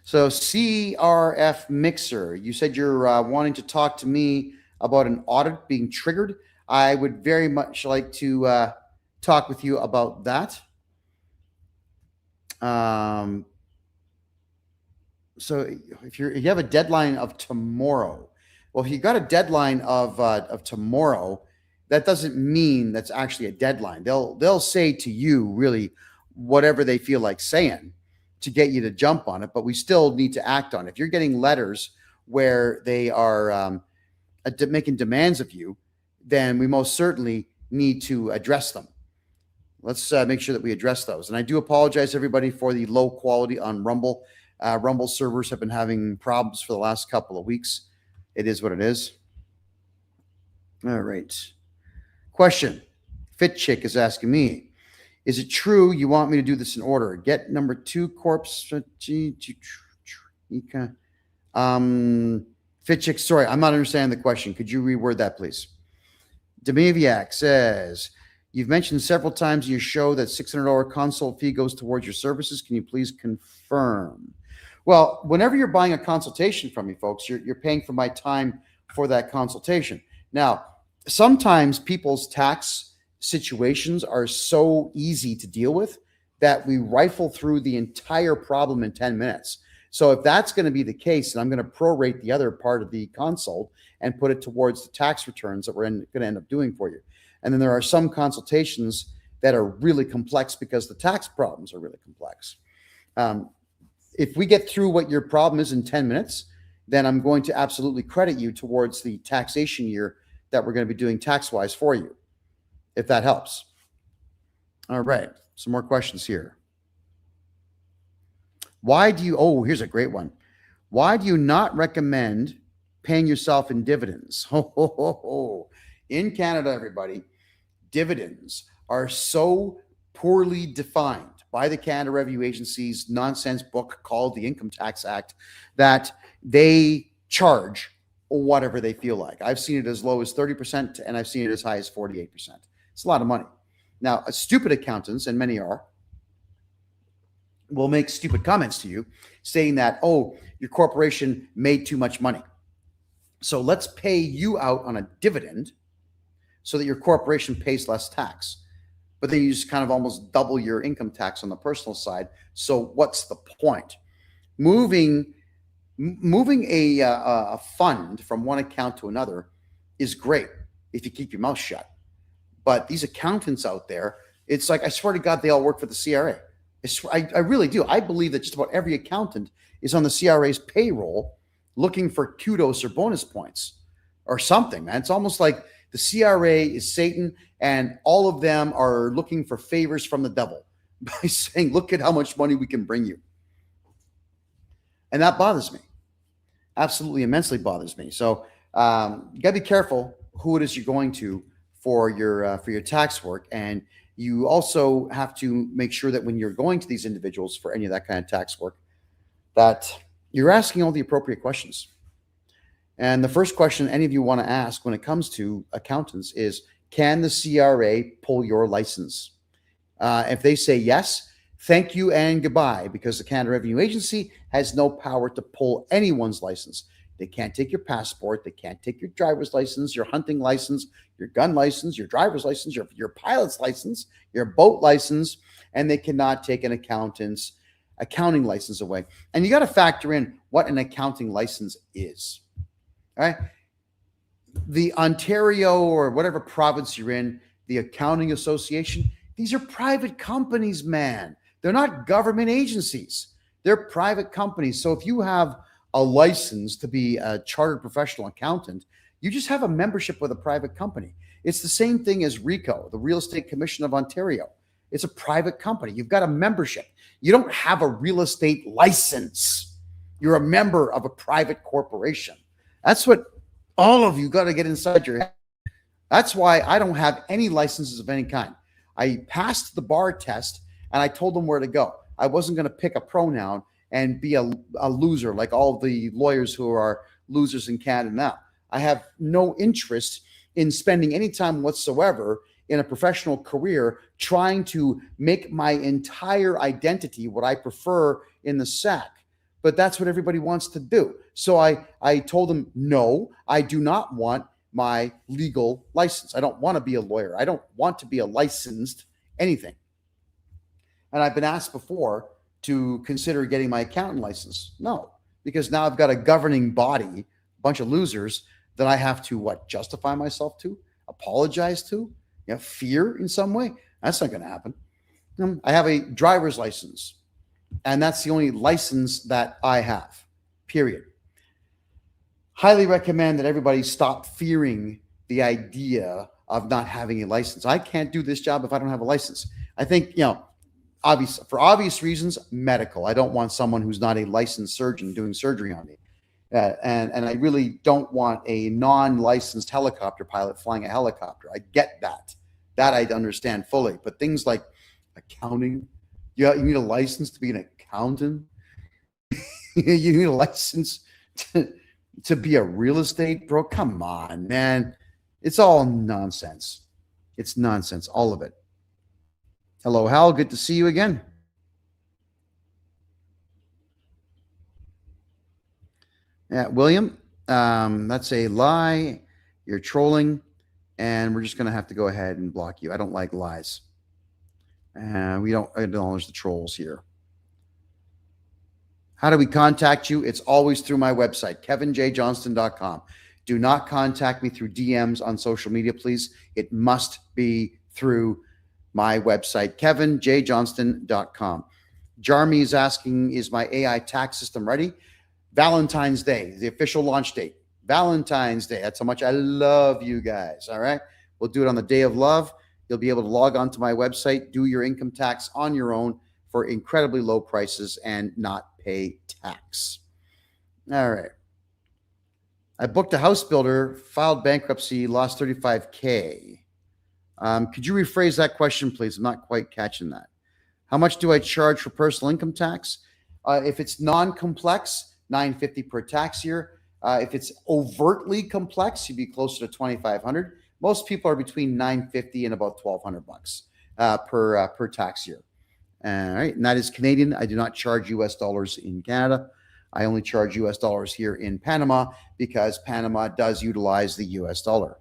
CRF Mixer, you said you're wanting to talk to me about an audit being triggered. I would very much like to talk with you about that. So if you have a deadline of tomorrow, well, if you got a deadline of tomorrow, that doesn't mean that's actually a deadline. They'll say to you really whatever they feel like saying to get you to jump on it, but we still need to act on it. If you're getting letters where they are making demands of you, then we most certainly need to address them. Let's make sure that we address those. And I do apologize, everybody, for the low quality on Rumble. Rumble servers have been having problems for the last couple of weeks. It is what it is. All right. Question. Fit Chick is asking me, is it true you want me to do this in order? Get number 2 corpse. Fit Chick, sorry, I'm not understanding the question. Could you reword that, please? Demiviak says, you've mentioned several times in your show that $600 consult fee goes towards your services. Can you please confirm? Well, whenever you're buying a consultation from me, folks, you're paying for my time for that consultation. Now, sometimes people's tax situations are so easy to deal with that we rifle through the entire problem in 10 minutes. So if that's going to be the case, then I'm going to prorate the other part of the consult and put it towards the tax returns that we're going to end up doing for you. And then there are some consultations that are really complex because the tax problems are really complex. If we get through what your problem is in 10 minutes, then I'm going to absolutely credit you towards the taxation year that we're going to be doing tax-wise for you, if that helps. All right, some more questions here. Why do you, here's a great one. Why do you not recommend paying yourself in dividends? In Canada, everybody, dividends are so poorly defined by the Canada Revenue Agency's nonsense book called the Income Tax Act that they charge whatever they feel like. I've seen it as low as 30% and I've seen it as high as 48%. It's a lot of money. Now, stupid accountants, and many are, will make stupid comments to you saying that, your corporation made too much money, so let's pay you out on a dividend so that your corporation pays less tax. But then you just kind of almost double your income tax on the personal side. So what's the point? Moving a fund from one account to another is great if you keep your mouth shut. But these accountants out there, it's like, I swear to God, they all work for the CRA. I really do. I believe that just about every accountant is on the CRA's payroll looking for kudos or bonus points or something, man. It's almost like the CRA is Satan and all of them are looking for favors from the devil by saying, look at how much money we can bring you. And that bothers me. Absolutely immensely bothers me. So you got to be careful who it is you're going to for your tax work. And you also have to make sure that when you're going to these individuals for any of that kind of tax work, that you're asking all the appropriate questions. And the first question any of you want to ask when it comes to accountants is, can the CRA pull your license? If they say yes, thank you and goodbye, because the Canada Revenue Agency has no power to pull anyone's license. They can't take your passport. They can't take your driver's license, your hunting license, your gun license, your driver's license, your pilot's license, your boat license, and they cannot take an accountant's accounting license away. And you got to factor in what an accounting license is. All right. The Ontario or whatever province you're in, the Accounting Association, these are private companies, man. They're not government agencies. They're private companies. So if you have a license to be a chartered professional accountant, you just have a membership with a private company. It's the same thing as RECO, the Real Estate Commission of Ontario. It's a private company. You've got a membership. You don't have a real estate license. You're a member of a private corporation. That's what all of you got to get inside your head. That's why I don't have any licenses of any kind. I passed the bar test and I told them where to go. I wasn't going to pick a pronoun and be a loser like all the lawyers who are losers in Canada now. I have no interest in spending any time whatsoever in a professional career trying to make my entire identity what I prefer in the sack. But that's what everybody wants to do. So I told them, no, I do not want my legal license. I don't want to be a lawyer. I don't want to be a licensed anything. And I've been asked before to consider getting my accountant license. No, because now I've got a governing body, a bunch of losers that I have to justify myself to, apologize to, fear in some way. That's not going to happen. I have a driver's license, and that's the only license that I have, period. Highly recommend that everybody stop fearing the idea of not having a license. I can't do this job if I don't have a license. I think, for obvious reasons, medical. I don't want someone who's not a licensed surgeon doing surgery on me. And I really don't want a non-licensed helicopter pilot flying a helicopter. I get that. That I understand fully. But things like accounting, you need a license to be an accountant. You need a license to be a real estate bro. Come on, man. It's all nonsense. It's nonsense, all of it. Hello, Hal. Good to see you again. Yeah, William, that's a lie. You're trolling, and we're just going to have to go ahead and block you. I don't like lies. We don't acknowledge the trolls here. How do we contact you? It's always through my website, kevinjjohnston.com. Do not contact me through DMs on social media, please. It must be through my website, kevinjjohnston.com. Jarmy is asking, is my AI tax system ready? Valentine's Day, the official launch date. Valentine's Day. That's how much I love you guys. All right. We'll do it on the day of love. You'll be able to log on to my website, do your income tax on your own for incredibly low prices and not pay tax. All right. I booked a house builder, filed bankruptcy, lost $35K. Could you rephrase that question, please? I'm not quite catching that. How much do I charge for personal income tax? If it's non-complex, $950 per tax year. If it's overtly complex, you'd be closer to $2,500. Most people are between $950 and about $1,200 per tax year. All right, and that is Canadian. I do not charge US dollars in Canada. I only charge US dollars here in Panama because Panama does utilize the US dollar.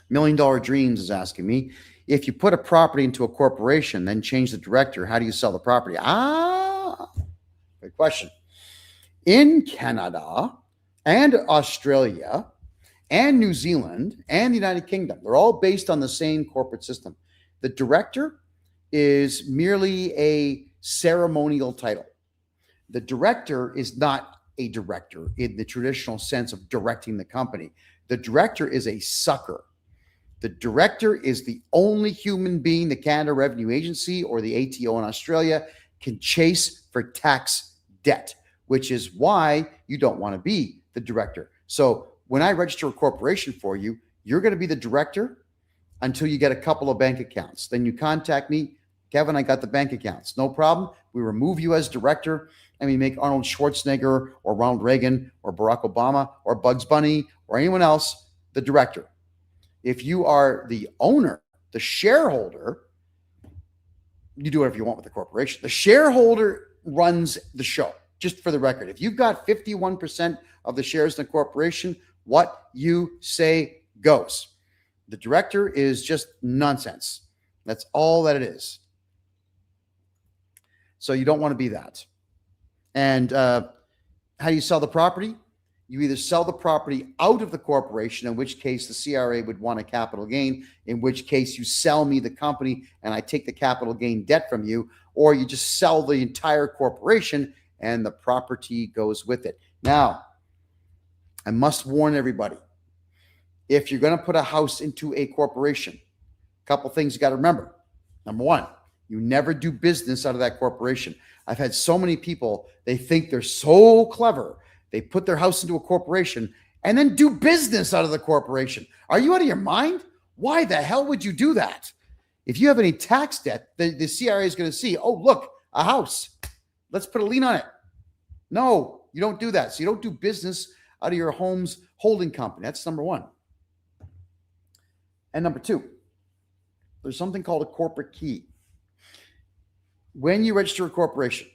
$1 Million Dreams is asking me, if you put a property into a corporation, then change the director, how do you sell the property? Good question. In Canada and Australia and New Zealand and the United Kingdom, they're all based on the same corporate system. The director is merely a ceremonial title. The director is not a director in the traditional sense of directing the company. The director is a sucker. The director is the only human being the Canada Revenue Agency or the ATO in Australia can chase for tax debt, which is why you don't want to be the director. So when I register a corporation for you, you're going to be the director until you get a couple of bank accounts. Then you contact me, Kevin, I got the bank accounts. No problem. We remove you as director and we make Arnold Schwarzenegger or Ronald Reagan or Barack Obama or Bugs Bunny or anyone else the director. If you are the owner, the shareholder, you do whatever you want with the corporation. The shareholder runs the show, just for the record. If you've got 51% of the shares in the corporation, what you say goes. The director is just nonsense. That's all that it is. So you don't want to be that. And how do you sell the property? You either sell the property out of the corporation, in which case the CRA would want a capital gain, in which case you sell me the company and I take the capital gain debt from you, or you just sell the entire corporation and the property goes with it. Now, I must warn everybody, if you're going to put a house into a corporation, couple things you got to remember. Number one, you never do business out of that corporation. I've had so many people, they think they're so clever. They put their house into a corporation and then do business out of the corporation. Are you out of your mind? Why the hell would you do that? If you have any tax debt, the CRA is going to see, oh, look, a house. Let's put a lien on it. No, you don't do that. So you don't do business out of your home's holding company. That's number one. And number two, there's something called a corporate key. When you register a corporation,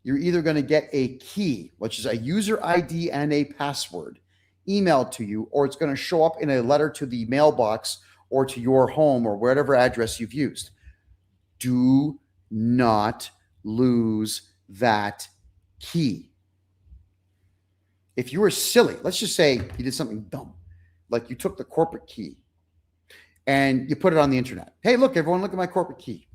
you're either going to get a key, which is a user ID and a password, emailed to you, or it's going to show up in a letter to the mailbox or to your home or whatever address you've used. Do not lose that key. If you were silly, let's just say you did something dumb, like you took the corporate key and you put it on the internet. Hey, look, everyone, look at my corporate key.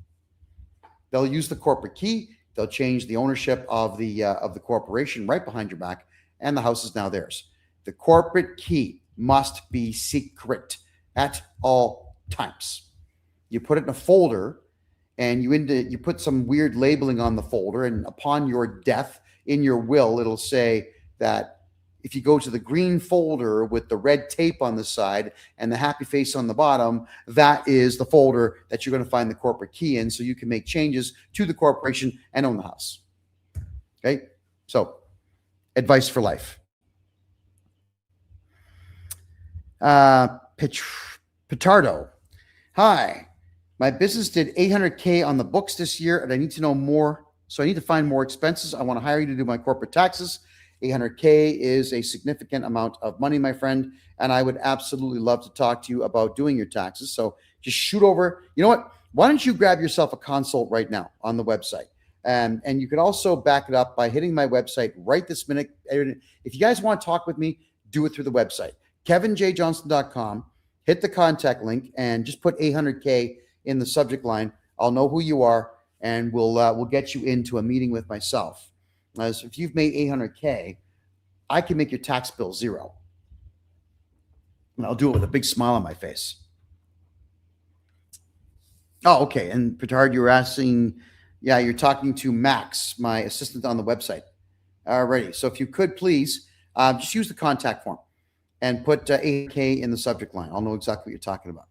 They'll use the corporate key. They'll change the ownership of the corporation right behind your back, and the house is now theirs. The corporate key must be secret at all times. You put it in a folder, and you put some weird labeling on the folder, and upon your death, in your will, it'll say that if you go to the green folder with the red tape on the side and the happy face on the bottom, that is the folder that you're going to find the corporate key in, so you can make changes to the corporation and own the house. Okay? So, advice for life. Petardo. Hi. My business did $800K on the books this year, and I need to know more. So I need to find more expenses. I want to hire you to do my corporate taxes. $800K is a significant amount of money, my friend, and I would absolutely love to talk to you about doing your taxes. So just shoot over. You know what? Why don't you grab yourself a consult right now on the website? And you can also back it up by hitting my website right this minute. If you guys want to talk with me, do it through the website. KevinJJohnston.com. Hit the contact link and just put 800K in the subject line. I'll know who you are, and we'll get you into a meeting with myself. As if you've made 800K, I can make your tax bill zero. And I'll do it with a big smile on my face. Oh, okay. And Petard, you were asking, yeah, you're talking to Max, my assistant on the website. Alrighty. So if you could please just use the contact form and put 8K in the subject line. I'll know exactly what you're talking about.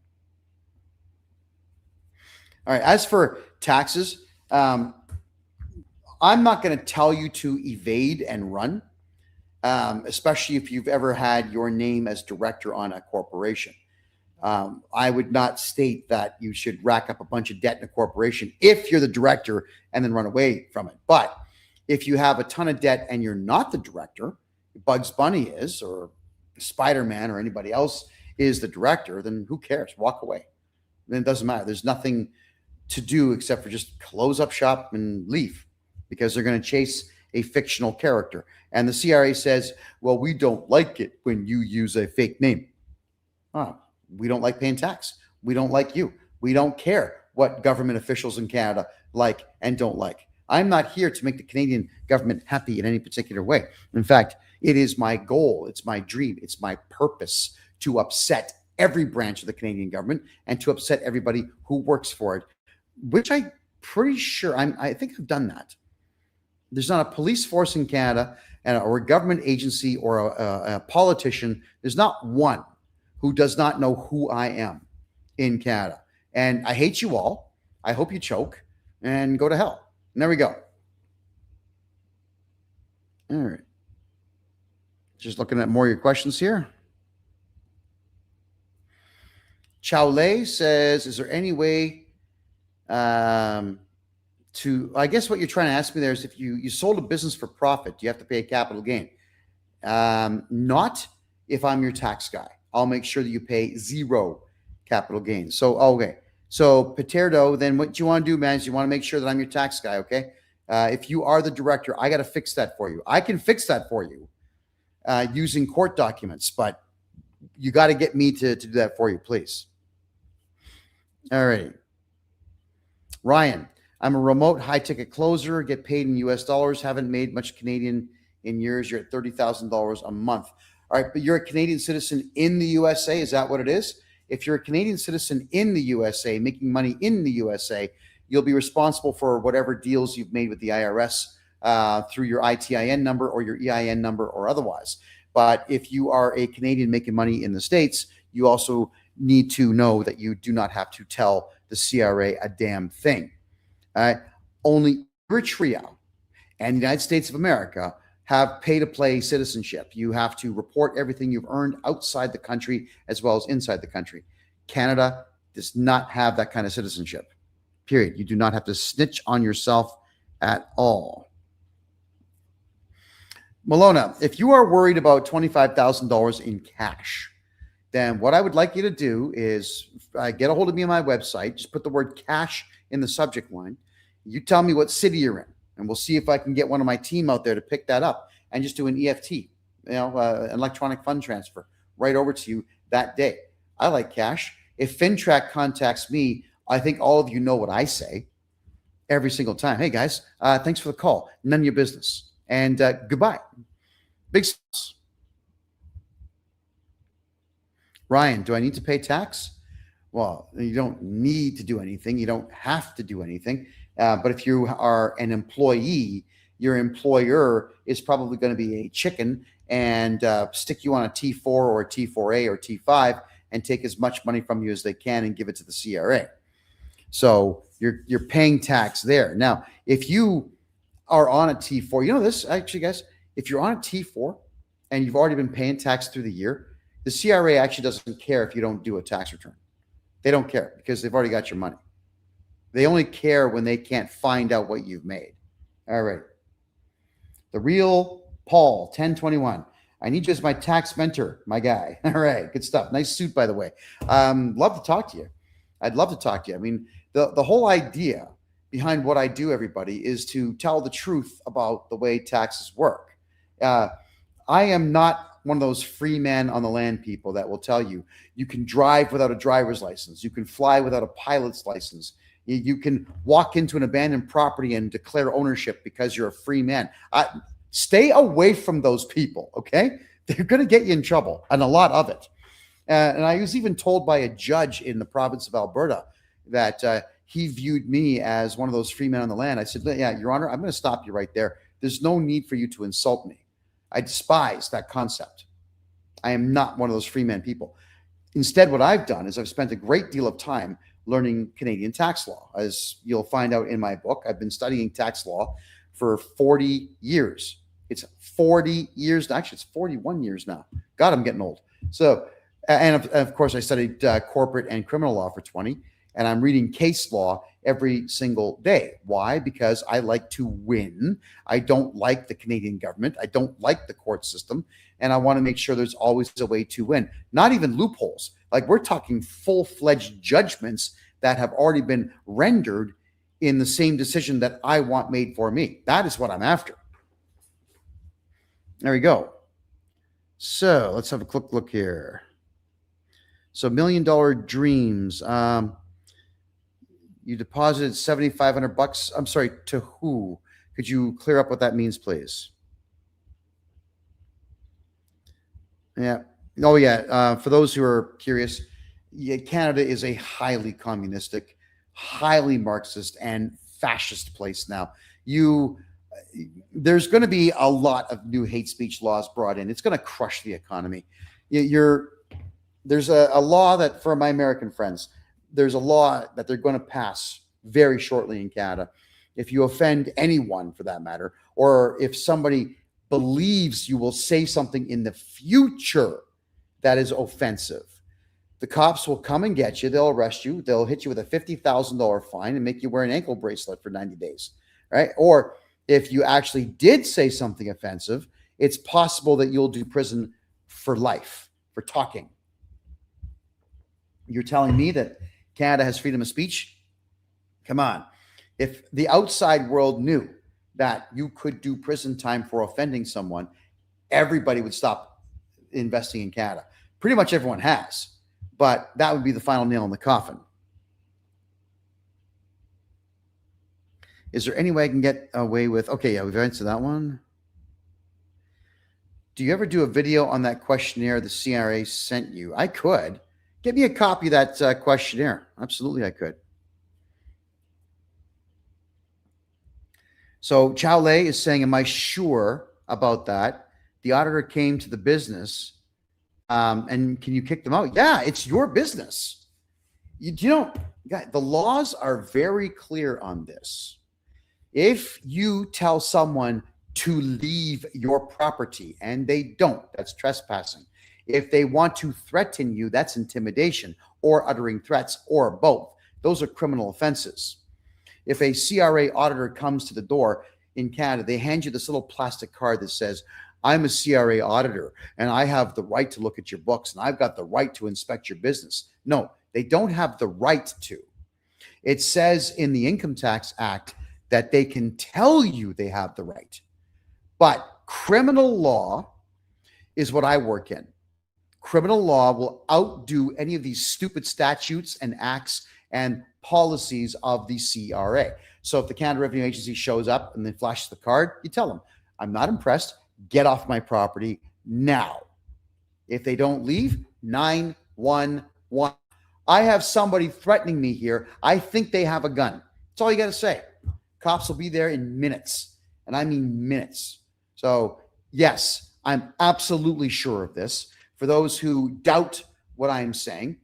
All right. As for taxes, I'm not going to tell you to evade and run, especially if you've ever had your name as director on a corporation. I would not state that you should rack up a bunch of debt in a corporation if you're the director and then run away from it. But if you have a ton of debt and you're not the director, Bugs Bunny is, or Spider-Man or anybody else is the director, then who cares? Walk away. Then it doesn't matter. There's nothing to do except for just close up shop and leave, because they're going to chase a fictional character. And the CRA says, well, we don't like it when you use a fake name. Oh, we don't like paying tax. We don't like you. We don't care what government officials in Canada like and don't like. I'm not here to make the Canadian government happy in any particular way. In fact, it is my goal, it's my dream, it's my purpose to upset every branch of the Canadian government and to upset everybody who works for it, which I'm pretty sure, I think I've done that. There's not a police force in Canada or a government agency or a politician. There's not one who does not know who I am in Canada. And I hate you all. I hope you choke and go to hell. And there we go. All right. Just looking at more of your questions here. Chow Lei says, is there any way I guess what you're trying to ask me there is if you sold a business for profit, do you have to pay a capital gain? Not if I'm your tax guy. I'll make sure that you pay zero capital gains. So, okay. So, Paterno, then what you want to do, man, is you want to make sure that I'm your tax guy, okay? If you are the director, I got to fix that for you. I can fix that for you using court documents, but you got to get me to do that for you, please. All right. Ryan, I'm a remote high-ticket closer, get paid in US dollars, haven't made much Canadian in years. You're at $30,000 a month. All right, but you're a Canadian citizen in the USA. Is that what it is? If you're a Canadian citizen in the USA, making money in the USA, you'll be responsible for whatever deals you've made with the IRS through your ITIN number or your EIN number or otherwise. But if you are a Canadian making money in the States, you also need to know that you do not have to tell the CRA a damn thing. Only Eritrea and the United States of America have pay-to-play citizenship. You have to report everything you've earned outside the country as well as inside the country. Canada does not have that kind of citizenship, period. You do not have to snitch on yourself at all. Malona, if you are worried about $25,000 in cash, then what I would like you to do is get a hold of me on my website. Just put the word cash in the subject line. You tell me what city you're in, and we'll see if I can get one of my team out there to pick that up and just do an EFT, an electronic fund transfer right over to you that day. I like cash. If FinTrack contacts me, I think all of you know what I say every single time. Hey, guys, thanks for the call. None of your business. And goodbye. Big sense. Ryan, do I need to pay tax? Well, you don't need to do anything. You don't have to do anything. But if you are an employee, your employer is probably going to be a chicken and stick you on a T4 or a T4A or T5 and take as much money from you as they can and give it to the CRA. So you're paying tax there. Now, if you are on a T4, you know this, actually, guys, if you're on a T4 and you've already been paying tax through the year, the CRA actually doesn't care if you don't do a tax return. They don't care because they've already got your money. They only care when they can't find out what you've made. All right. The real Paul, 1021. I need you as my tax mentor, my guy. All right. Good stuff. Nice suit, by the way. Love to talk to you. I'd love to talk to you. I mean, the whole idea behind what I do, everybody, is to tell the truth about the way taxes work. I am not one of those free man on the land people that will tell you you can drive without a driver's license. You can fly without a pilot's license. You can walk into an abandoned property and declare ownership because you're a free man. Stay away from those people, okay? They're going to get you in trouble, and a lot of it. And I was even told by a judge in the province of Alberta that he viewed me as one of those free men on the land. I said, yeah, Your Honor, I'm going to stop you right there. There's no need for you to insult me. I despise that concept. I am not one of those free man people. Instead, what I've done is I've spent a great deal of time learning Canadian tax law. As you'll find out in my book, I've been studying tax law for 40 years. It's 40 years. Actually, it's 41 years now. God, I'm getting old. So, and of course, I studied corporate and criminal law for 20, and I'm reading case law every single day. Why? Because I like to win. I don't like the Canadian government. I don't like the court system. And I want to make sure there's always a way to win. Not even loopholes. Like, we're talking full-fledged judgments that have already been rendered in the same decision that I want made for me. That is what I'm after. There we go. So let's have a quick look here. So $1 Million Dreams. You deposited $7,500. I'm sorry, to who? Could you clear up what that means, please? Yeah. Oh, yeah. For those who are curious, yeah, Canada is a highly communistic, highly Marxist, and fascist place now. There's going to be a lot of new hate speech laws brought in. It's going to crush the economy. There's a law that, for my American friends, there's a law that they're going to pass very shortly in Canada. If you offend anyone, for that matter, or if somebody believes you will say something in the future that is offensive, the cops will come and get you. They'll arrest you. They'll hit you with a $50,000 fine and make you wear an ankle bracelet for 90 days, right? Or if you actually did say something offensive, it's possible that you'll do prison for life for talking. You're telling me that Canada has freedom of speech? Come on. If the outside world knew that you could do prison time for offending someone, everybody would stop investing in Canada. Pretty much everyone has, but that would be the final nail in the coffin. Is there any way I can get away with? Okay, yeah, we've answered that one. Do you ever do a video on that questionnaire the CRA sent you? I could. Give me a copy of that questionnaire. Absolutely, I could. So Chow Lei is saying, am I sure about that? The auditor came to the business, and can you kick them out? Yeah, it's your business. The laws are very clear on this. If you tell someone to leave your property and they don't, that's trespassing. If they want to threaten you, that's intimidation or uttering threats or both. Those are criminal offenses. If a CRA auditor comes to the door in Canada, they hand you this little plastic card that says, I'm a CRA auditor and I have the right to look at your books and I've got the right to inspect your business. No, they don't have the right to. It says in the Income Tax Act that they can tell you they have the right. But criminal law is what I work in. Criminal law will outdo any of these stupid statutes and acts and policies of the CRA. So if the Canada Revenue Agency shows up and then flashes the card, you tell them, I'm not impressed. Get off my property now. If they don't leave, 911. I have somebody threatening me here. I think they have a gun. That's all you got to say. Cops will be there in minutes, and I mean minutes. So yes, I'm absolutely sure of this. For those who doubt what I'm saying,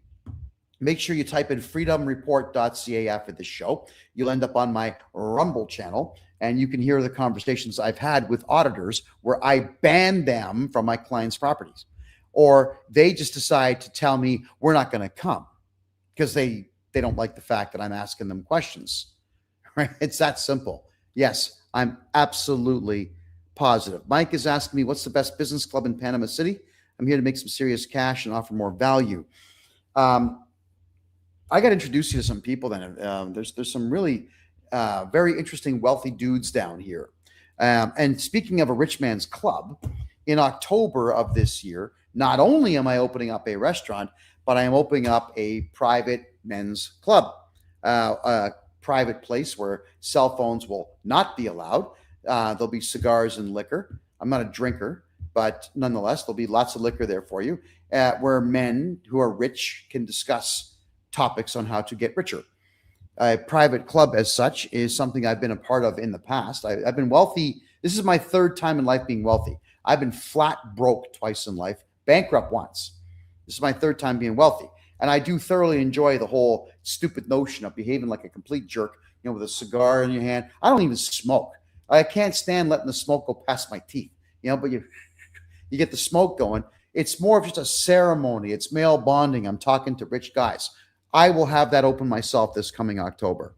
make sure you type in freedomreport.ca after this show. You'll end up on my Rumble channel, and you can hear the conversations I've had with auditors where I ban them from my clients' properties. Or they just decide to tell me we're not going to come because they don't like the fact that I'm asking them questions. Right? It's that simple. Yes, I'm absolutely positive. Mike is asking me, what's the best business club in Panama City? I'm here to make some serious cash and offer more value. I got to introduce you to some people then. There's some really very interesting wealthy dudes down here. And speaking of a rich man's club, in October of this year, not only am I opening up a restaurant, but I am opening up a private men's club, a private place where cell phones will not be allowed. There'll be cigars and liquor. I'm not a drinker, but nonetheless, there'll be lots of liquor there for you, where men who are rich can discuss topics on how to get richer. A private club as such is something I've been a part of in the past. I've been wealthy. This is my third time in life being wealthy. I've been flat broke twice in life, bankrupt once. This is my third time being wealthy. And I do thoroughly enjoy the whole stupid notion of behaving like a complete jerk, with a cigar in your hand. I don't even smoke. I can't stand letting the smoke go past my teeth, but you get the smoke going. It's more of just a ceremony. It's male bonding. I'm talking to rich guys. I will have that open myself this coming October.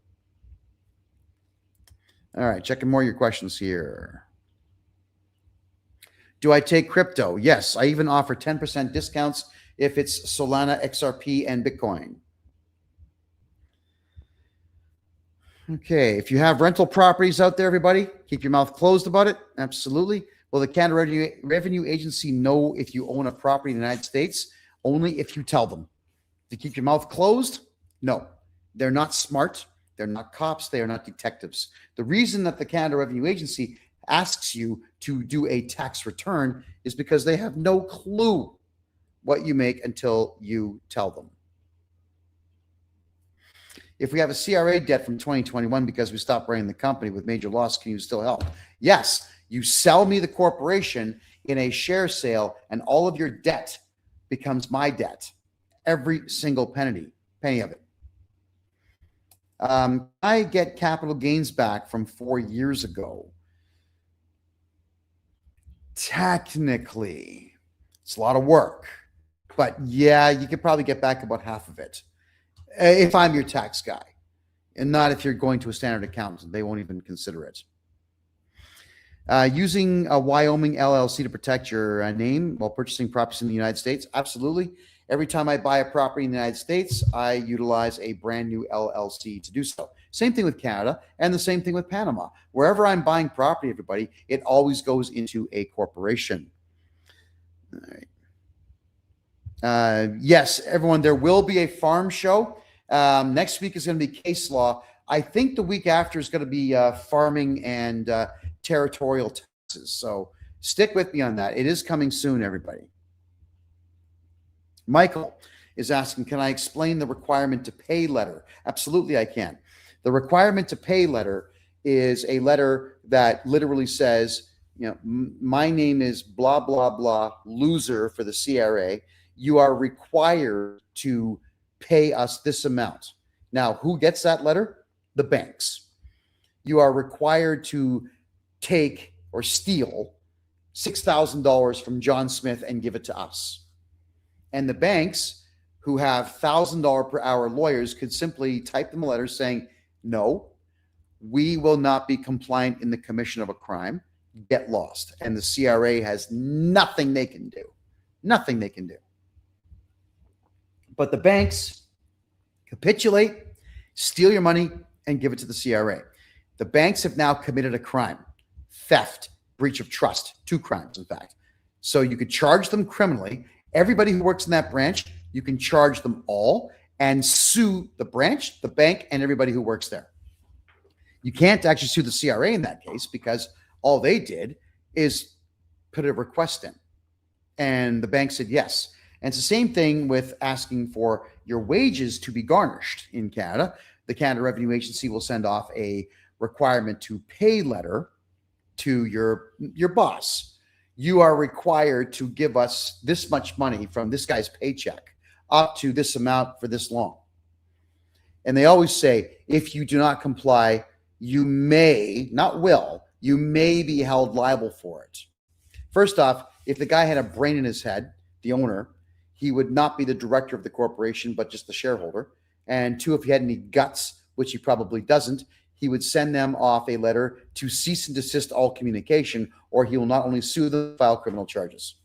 All right, checking more of your questions here. Do I take crypto? Yes, I even offer 10% discounts if it's Solana, XRP, and Bitcoin. Okay, if you have rental properties out there, everybody, keep your mouth closed about it. Absolutely. Will the Canada Revenue Agency know if you own a property in the United States? Only if you tell them. To keep your mouth closed? No. They're not smart. They're not cops. They are not detectives. The reason that the Canada Revenue Agency asks you to do a tax return is because they have no clue what you make until you tell them. If we have a CRA debt from 2021 because we stopped running the company with major loss, can you still help? Yes. You sell me the corporation in a share sale and all of your debt becomes my debt. Every single penny of it. I get capital gains back from 4 years ago. Technically, it's a lot of work, but yeah, you could probably get back about half of it if I'm your tax guy, and not if you're going to a standard accountant. They won't even consider it. Using a Wyoming LLC to protect your name while purchasing properties in the United States? Absolutely. Every time I buy a property in the United States, I utilize a brand new LLC to do so. Same thing with Canada and the same thing with Panama. Wherever I'm buying property, everybody, it always goes into a corporation. All right. Yes, everyone, there will be a farm show. Next week is going to be case law. I think the week after is going to be farming and territorial taxes. So stick with me on that. It is coming soon, everybody. Michael, is asking, can I explain the requirement to pay letter? Absolutely, I can. The requirement to pay letter is a letter that literally says, my name is blah, blah, blah, loser for the CRA. You are required to pay us this amount. Now, who gets that letter? The banks. You are required to take or steal $6,000 from John Smith and give it to us. And the banks, who have $1,000 per hour lawyers, could simply type them a letter saying, no, we will not be compliant in the commission of a crime. Get lost. And the CRA has nothing they can do. Nothing they can do. But the banks capitulate, steal your money, and give it to the CRA. The banks have now committed a crime: theft, breach of trust, 2 crimes, in fact. So you could charge them criminally. Everybody who works in that branch, you can charge them all and sue the branch, the bank, and everybody who works there. You can't actually sue the CRA in that case because all they did is put a request in. And the bank said yes. And it's the same thing with asking for your wages to be garnished in Canada. The Canada Revenue Agency will send off a requirement to pay letter to your boss. You are required to give us this much money from this guy's paycheck up to this amount for this long. And they always say, if you do not comply, you may, not will, you may be held liable for it. First off, if the guy had a brain in his head, the owner, he would not be the director of the corporation, but just the shareholder. And 2, if he had any guts, which he probably doesn't, he would send them off a letter to cease and desist all communication, or he will not only sue them, file criminal charges.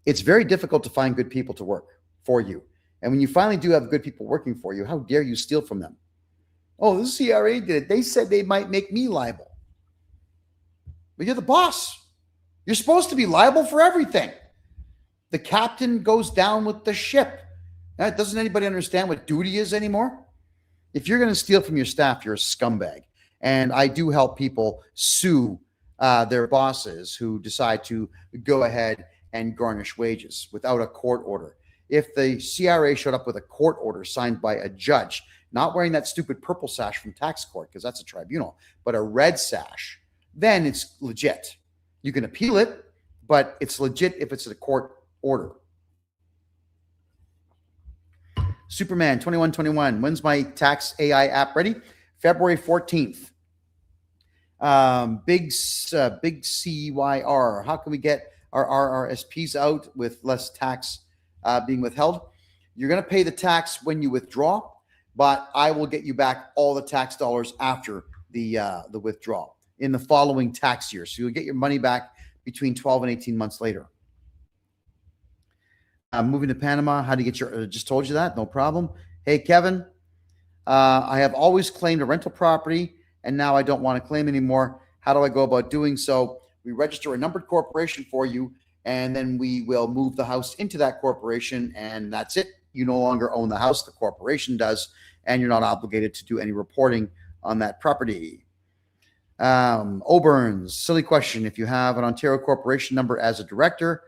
It's very difficult to find good people to work for you. And when you finally do have good people working for you, how dare you steal from them? Oh, the CRA did it. They said they might make me liable. But you're the boss. You're supposed to be liable for everything. The captain goes down with the ship. Doesn't anybody understand what duty is anymore? If you're going to steal from your staff, you're a scumbag. And I do help people sue their bosses who decide to go ahead and garnish wages without a court order. If the CRA showed up with a court order signed by a judge, not wearing that stupid purple sash from tax court, because that's a tribunal, but a red sash, then it's legit. You can appeal it, but it's legit if it's a court order. Superman 2121, when's my tax AI app ready? February 14th. Big CYR, how can we get our RRSPs out with less tax being withheld? You're going to pay the tax when you withdraw, but I will get you back all the tax dollars after the withdrawal in the following tax year. So you'll get your money back between 12 and 18 months later. Moving to Panama, how do you get your, just told you that, no problem. Hey, Kevin, I have always claimed a rental property and now I don't want to claim anymore. How do I go about doing so? We register a numbered corporation for you and then we will move the house into that corporation and that's it. You no longer own the house, the corporation does, and you're not obligated to do any reporting on that property. Oberns, silly question. If you have an Ontario corporation number as a director,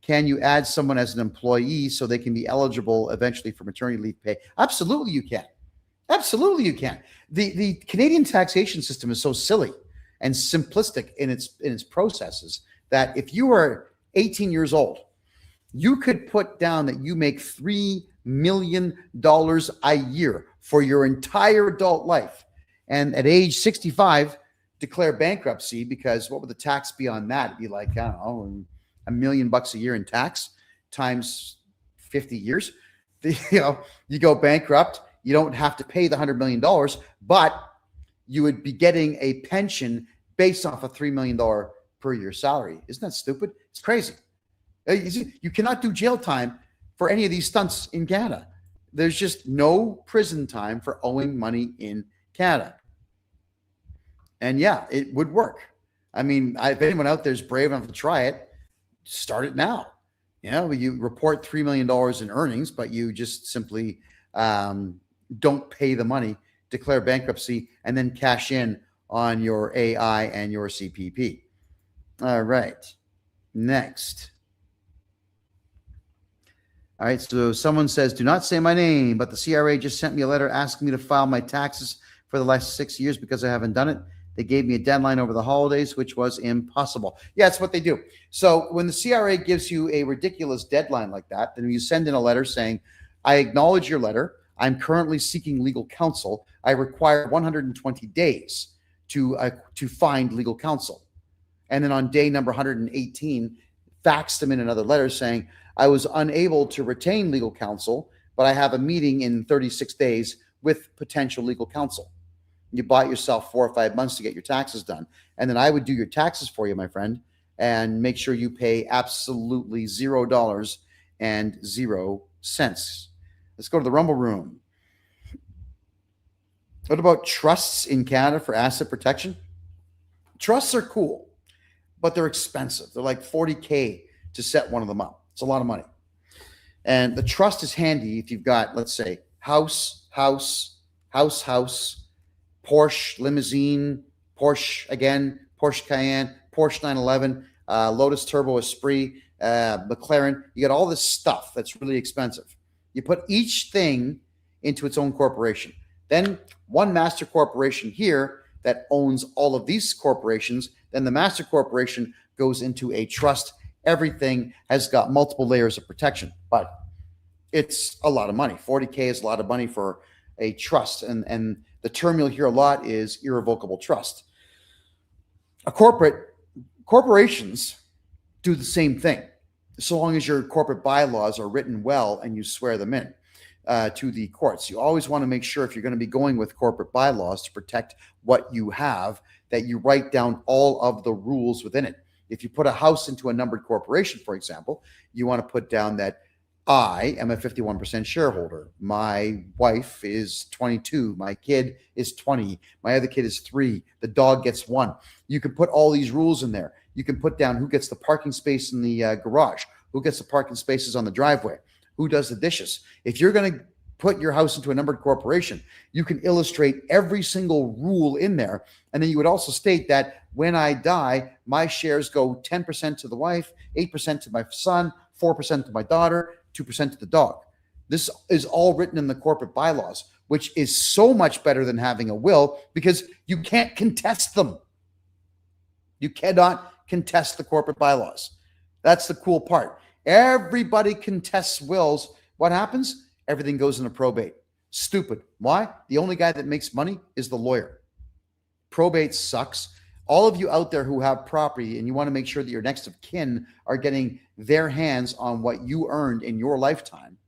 can you add someone as an employee so they can be eligible eventually for maternity leave pay? Absolutely you can. Absolutely you can. The Canadian taxation system is so silly and simplistic in its processes that if you are 18 years old, you could put down that you make $3 million a year for your entire adult life. And at age 65, declare bankruptcy, because what would the tax be on that? It'd be like, I don't know, $1 million a year in tax times 50 years. You go bankrupt. You don't have to pay the $100 million, but you would be getting a pension based off a $3 million per year salary. Isn't that stupid? It's crazy. You cannot do jail time for any of these stunts in Canada. There's just no prison time for owing money in Canada. And yeah, it would work. I mean, if anyone out there is brave enough to try it, start it now. You report $3 million in earnings, but you just simply don't pay the money, declare bankruptcy, and then cash in on your AI and your CPP. All right. Next. All right. So someone says, do not say my name, but the CRA just sent me a letter asking me to file my taxes for the last 6 years because I haven't done it. They gave me a deadline over the holidays, which was impossible. Yeah, that's what they do. So when the CRA gives you a ridiculous deadline like that, then you send in a letter saying, I acknowledge your letter. I'm currently seeking legal counsel. I require 120 days to find legal counsel. And then on day number 118, fax them in another letter saying, I was unable to retain legal counsel, but I have a meeting in 36 days with potential legal counsel. You bought yourself 4 or 5 months to get your taxes done. And then I would do your taxes for you, my friend, and make sure you pay absolutely $0 and 0 cents. Let's go to the Rumble Room. What about trusts in Canada for asset protection? Trusts are cool, but they're expensive. They're like $40K to set one of them up. It's a lot of money. And the trust is handy if you've got, let's say, house, Porsche limousine, Porsche again, Porsche Cayenne, Porsche 911, Lotus Turbo Esprit, McLaren. You got all this stuff that's really expensive. You put each thing into its own corporation. Then one master corporation here that owns all of these corporations. Then the master corporation goes into a trust. Everything has got multiple layers of protection, but it's a lot of money. 40K is a lot of money for a trust. And the term you'll hear a lot is irrevocable trust. Corporations do the same thing, so long as your corporate bylaws are written well and you swear them in to the courts. You always want to make sure, if you're going to be going with corporate bylaws to protect what you have, that you write down all of the rules within it. If you put a house into a numbered corporation, for example, you want to put down that I am a 51% shareholder. My wife is 22. My kid is 20. My other kid is 3. The dog gets 1. You can put all these rules in there. You can put down who gets the parking space in the garage, who gets the parking spaces on the driveway, who does the dishes. If you're going to put your house into a numbered corporation, you can illustrate every single rule in there. And then you would also state that when I die, my shares go 10% to the wife, 8% to my son, 4% to my daughter, 2% to the dog. This is all written in the corporate bylaws, which is so much better than having a will because you can't contest them. You cannot contest the corporate bylaws. That's the cool part. Everybody contests wills. What happens? Everything goes into probate. Stupid. Why? The only guy that makes money is the lawyer. Probate sucks. All of you out there who have property and you want to make sure that your next of kin are getting their hands on what you earned in your lifetime,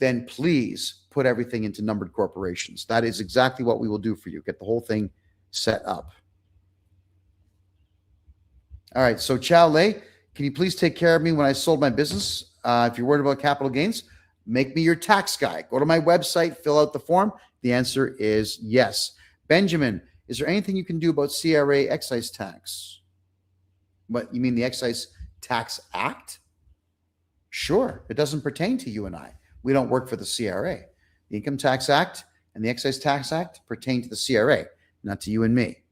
then please put everything into numbered corporations. That is exactly what we will do for you. Get the whole thing set up. All right. So Chow Lei, can you please take care of me when I sold my business? If you're worried about capital gains, make me your tax guy. Go to my website, fill out the form. The answer is yes. Benjamin, is there anything you can do about CRA excise tax? What, you mean the Excise Tax Act? Sure. It doesn't pertain to you and I. We don't work for the CRA. The Income Tax Act and the Excise Tax Act pertain to the CRA, not to you and me.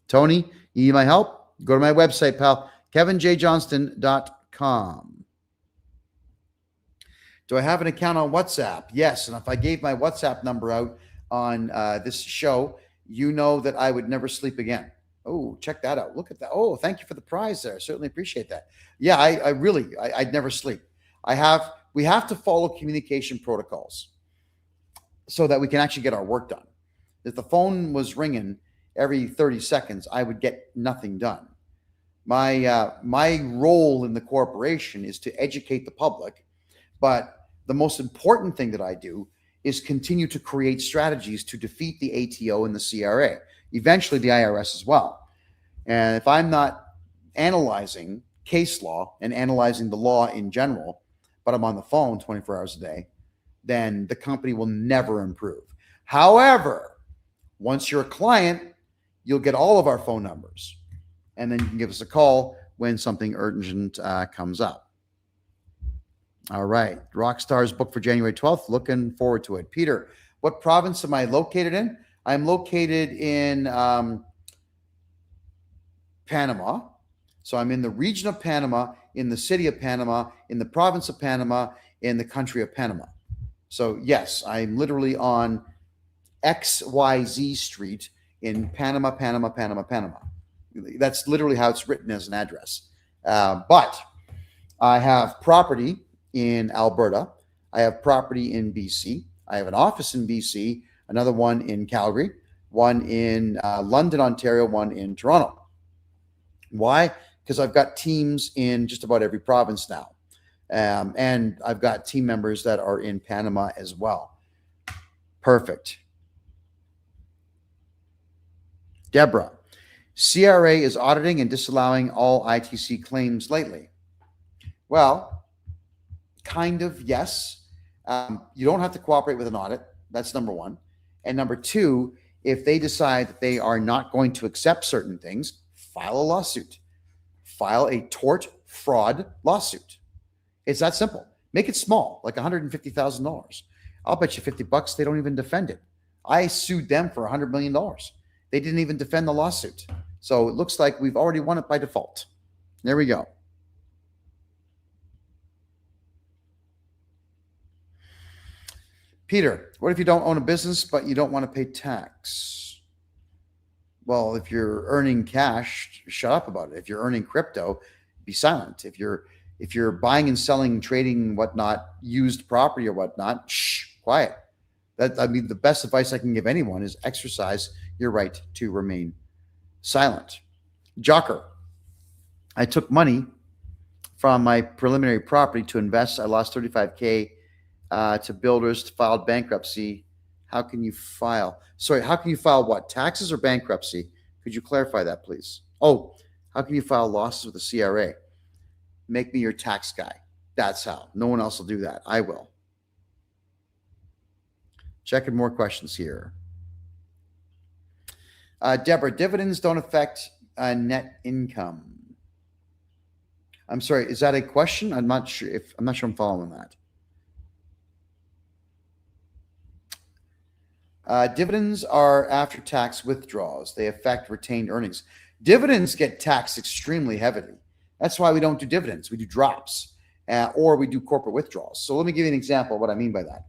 Tony, you need my help? Go to my website, pal, kevinjjohnston.com. Do I have an account on WhatsApp? Yes. And if I gave my WhatsApp number out on this show, you know that I would never sleep again. Oh, check that out. Look at that. Oh, thank you for the prize there. I certainly appreciate that. Yeah, I'd never sleep. We have to follow communication protocols so that we can actually get our work done. If the phone was ringing every 30 seconds, I would get nothing done. My role in the corporation is to educate the public, but the most important thing that I do is continue to create strategies to defeat the ATO and the CRA, eventually the IRS as well. And if I'm not analyzing case law and analyzing the law in general, but I'm on the phone 24 hours a day, then the company will never improve. However, once you're a client, you'll get all of our phone numbers, and then you can give us a call when something urgent comes up. All right. Rockstar's book for January 12th. Looking forward to it. Peter, what province am I located in? I'm located in Panama. So I'm in the region of Panama in the city of Panama, in the province of Panama, in the country of Panama. So yes, I'm literally on XYZ Street in Panama, Panama, Panama, Panama. That's literally how it's written as an address. But I have property in Alberta. I have property in BC. I have an office in BC, another one in Calgary, one in London, Ontario, one in Toronto. Why? Because I've got teams in just about every province now. And I've got team members that are in Panama as well. Perfect. Deborah, CRA is auditing and disallowing all ITC claims lately. Well, kind of, yes. You don't have to cooperate with an audit. That's number one. And number two, if they decide that they are not going to accept certain things, file a lawsuit. File a tort fraud lawsuit. It's that simple. Make it small, like $150,000. I'll bet you $50 they don't even defend it. I sued them for $100 million. They didn't even defend the lawsuit. So it looks like we've already won it by default. There we go. Peter, what if you don't own a business, but you don't want to pay tax? Well, if you're earning cash, shut up about it. If you're earning crypto, be silent. If you're buying and selling, trading, whatnot, used property or whatnot, quiet. The best advice I can give anyone is exercise your right to remain silent. Jocker, I took money from my preliminary property to invest. I lost $35K to builders, filed bankruptcy. How can you file? Sorry, how can you file what? Taxes or bankruptcy? Could you clarify that, please? Oh, how can you file losses with the CRA? Make me your tax guy. That's how. No one else will do that. I will. Checking more questions here. Deborah, dividends don't affect net income. I'm sorry, is that a question? I'm not sure I'm following that. Dividends are after-tax withdrawals. They affect retained earnings. Dividends get taxed extremely heavily. That's why we don't do dividends. We do drops or we do corporate withdrawals. So let me give you an example of what I mean by that.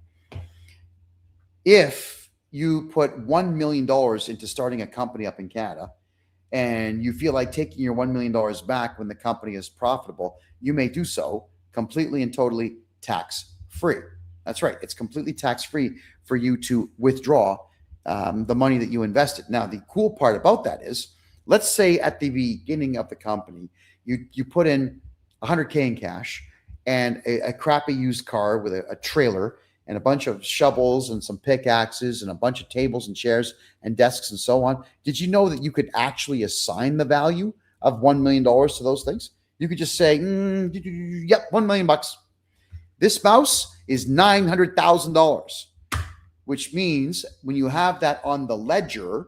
If you put $1 million into starting a company up in Canada and you feel like taking your $1 million back when the company is profitable, you may do so completely and totally tax-free. That's right. It's completely tax-free for you to withdraw the money that you invested. Now, the cool part about that is, let's say at the beginning of the company, you put in $100K in cash and a crappy used car with a trailer and a bunch of shovels and some pickaxes and a bunch of tables and chairs and desks and so on. Did you know that you could actually assign the value of $1 million to those things? You could just say, yep, $1 million. This mouse is $900,000, which means when you have that on the ledger,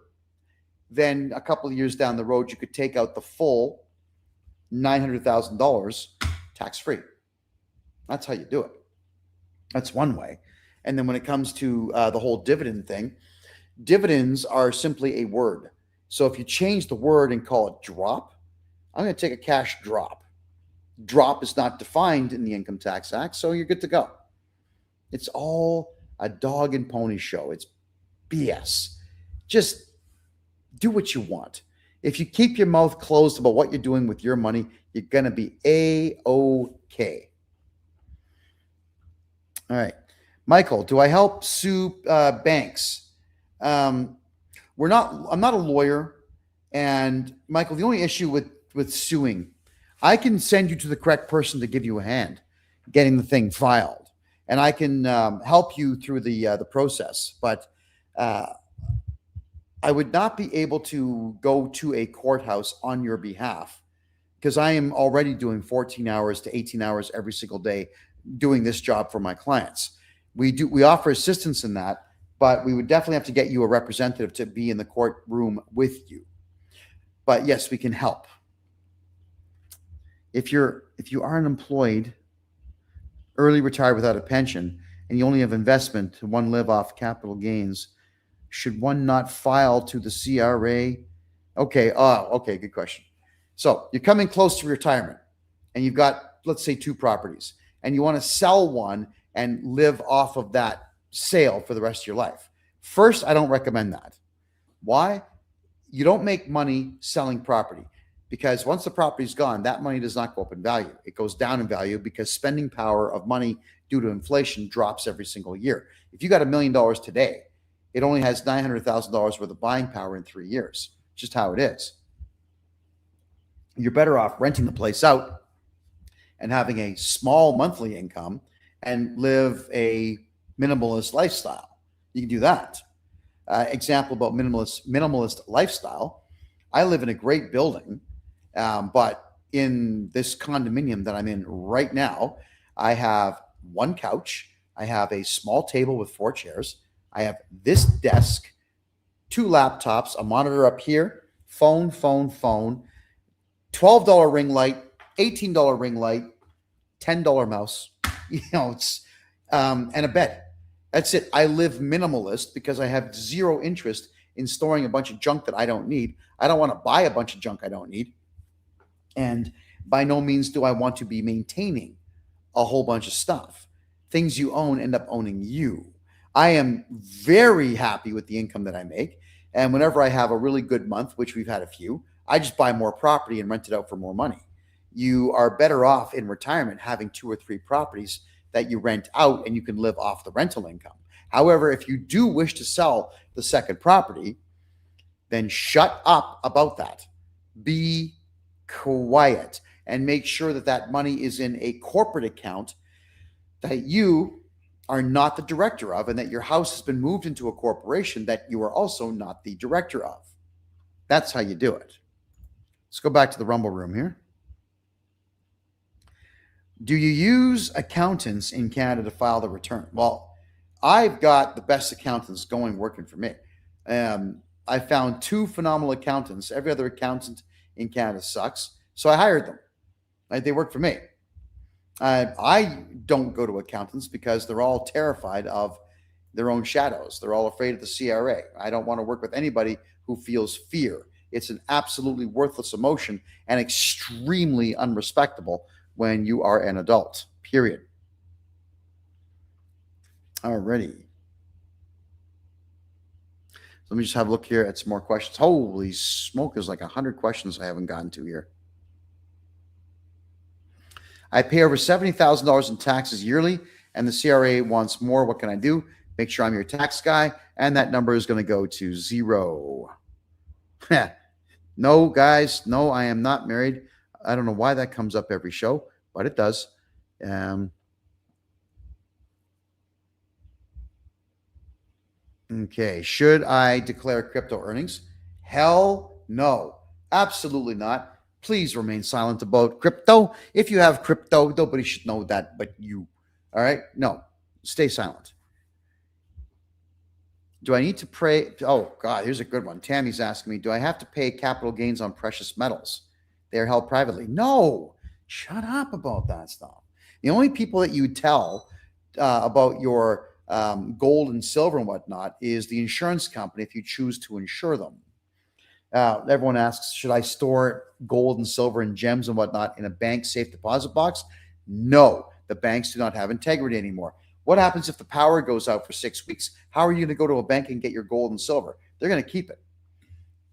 then a couple of years down the road, you could take out the full $900,000 tax-free. That's how you do it. That's one way. And then when it comes to the whole dividend thing, dividends are simply a word. So if you change the word and call it drop, I'm going to take a cash drop. Drop is not defined in the Income Tax Act, so you're good to go. It's all a dog and pony show. It's BS. Just do what you want. If you keep your mouth closed about what you're doing with your money, you're going to be A-OK. All right. Michael, do I help sue banks? I'm not a lawyer. And Michael, the only issue with suing, I can send you to the correct person to give you a hand getting the thing filed. And I can help you through the process. But I would not be able to go to a courthouse on your behalf because I am already doing 14 hours to 18 hours every single day doing this job for my clients. We offer assistance in that, but we would definitely have to get you a representative to be in the courtroom with you. But yes, we can help. If you are unemployed, early retired without a pension, and you only have investment to one live off capital gains, should one not file to the CRA? Okay, good question. So you're coming close to retirement. and you've got, let's say, 2 properties, and you want to sell one and live off of that sale for the rest of your life. First, I don't recommend that. Why? You don't make money selling property, because once the property's gone, that money does not go up in value. It goes down in value because spending power of money due to inflation drops every single year. If you got $1 million today, it only has $900,000 worth of buying power in 3 years. Just how it is. You're better off renting the place out and having a small monthly income and live a minimalist lifestyle. You can do that. Example about minimalist lifestyle. I live in a great building, but in this condominium that I'm in right now, I have 1 couch. I have a small table with 4 chairs. I have this desk, 2 laptops, a monitor up here, phone, $12 ring light, $18 ring light, $10 mouse, it's and a bed. That's it. I live minimalist because I have zero interest in storing a bunch of junk that I don't need. I don't want to buy a bunch of junk I don't need. And by no means do I want to be maintaining a whole bunch of stuff. Things you own end up owning you. I am very happy with the income that I make. And whenever I have a really good month, which we've had a few, I just buy more property and rent it out for more money. You are better off in retirement having 2 or 3 properties that you rent out and you can live off the rental income. However, if you do wish to sell the second property, then shut up about that. Be quiet and make sure that that money is in a corporate account that you are not the director of, and that your house has been moved into a corporation that you are also not the director of. That's how you do it. Let's go back to the Rumble room here. Do you use accountants in Canada to file the return? Well, I've got the best accountants working for me. I found 2 phenomenal accountants. Every other accountant in Canada sucks, so I hired them. They work for me. I don't go to accountants because they're all terrified of their own shadows. They're all afraid of the CRA. I don't want to work with anybody who feels fear. It's an absolutely worthless emotion and extremely unrespectable when you are an adult, period. Alrighty. Let me just have a look here at some more questions. Holy smoke, there's like 100 questions I haven't gotten to here. I pay over $70,000 in taxes yearly, and the CRA wants more. What can I do? Make sure I'm your tax guy, and that number is going to go to 0. No, guys, no, I am not married. I don't know why that comes up every show, but it does. Okay, should I declare crypto earnings? Hell no, absolutely not. Please remain silent about crypto. If you have crypto, nobody should know that but you. All right? No, stay silent. Do I need to pay? Oh, God, here's a good one. Tammy's asking me, do I have to pay capital gains on precious metals? They're held privately. No, shut up about that stuff. The only people that you tell about your gold and silver and whatnot is the insurance company if you choose to insure them. Everyone asks, should I store gold and silver and gems and whatnot in a bank safe deposit box? No, the banks do not have integrity anymore. What happens if the power goes out for 6 weeks? How are you going to go to a bank and get your gold and silver? They're going to keep it.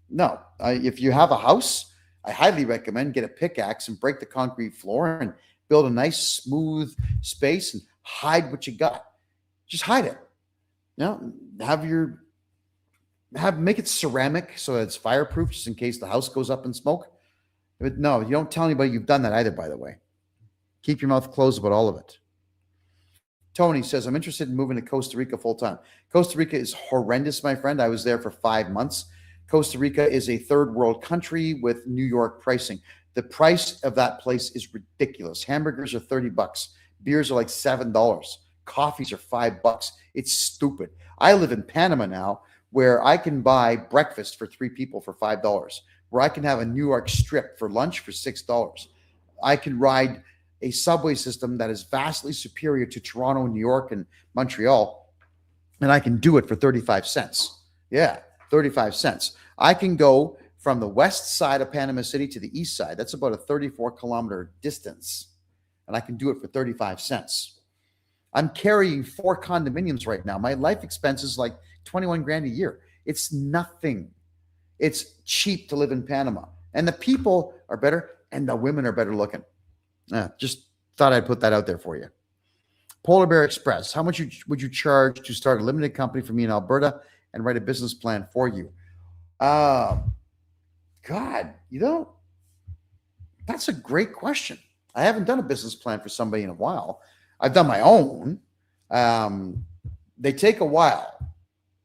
No, if you have a house, I highly recommend get a pickaxe and break the concrete floor and build a nice smooth space and hide what you got. Just hide it. Make it ceramic so that it's fireproof just in case the house goes up in smoke. But no, you don't tell anybody you've done that either, by the way. Keep your mouth closed about all of it. Tony says, I'm interested in moving to Costa Rica full time. Costa Rica is horrendous, my friend. I was there for 5 months. Costa Rica is a third world country with New York pricing. The price of that place is ridiculous. Hamburgers are $30. Beers are like $7. Coffees are $5. It's stupid. I live in Panama now, where I can buy breakfast for 3 people for $5, where I can have a New York strip for lunch for $6. I can ride a subway system that is vastly superior to Toronto, New York, and Montreal, and I can do it for 35 cents. Yeah, 35 cents. I can go from the west side of Panama City to the east side. That's about a 34-kilometer distance. And I can do it for 35 cents. I'm carrying 4 condominiums right now. My life expense is like 21 grand a year. It's nothing. It's cheap to live in Panama. And the people are better and the women are better looking. Just thought I'd put that out there for you. Polar Bear Express. How much would you charge to start a limited company for me in Alberta and write a business plan for you? God, that's a great question. I haven't done a business plan for somebody in a while. I've done my own. They take a while.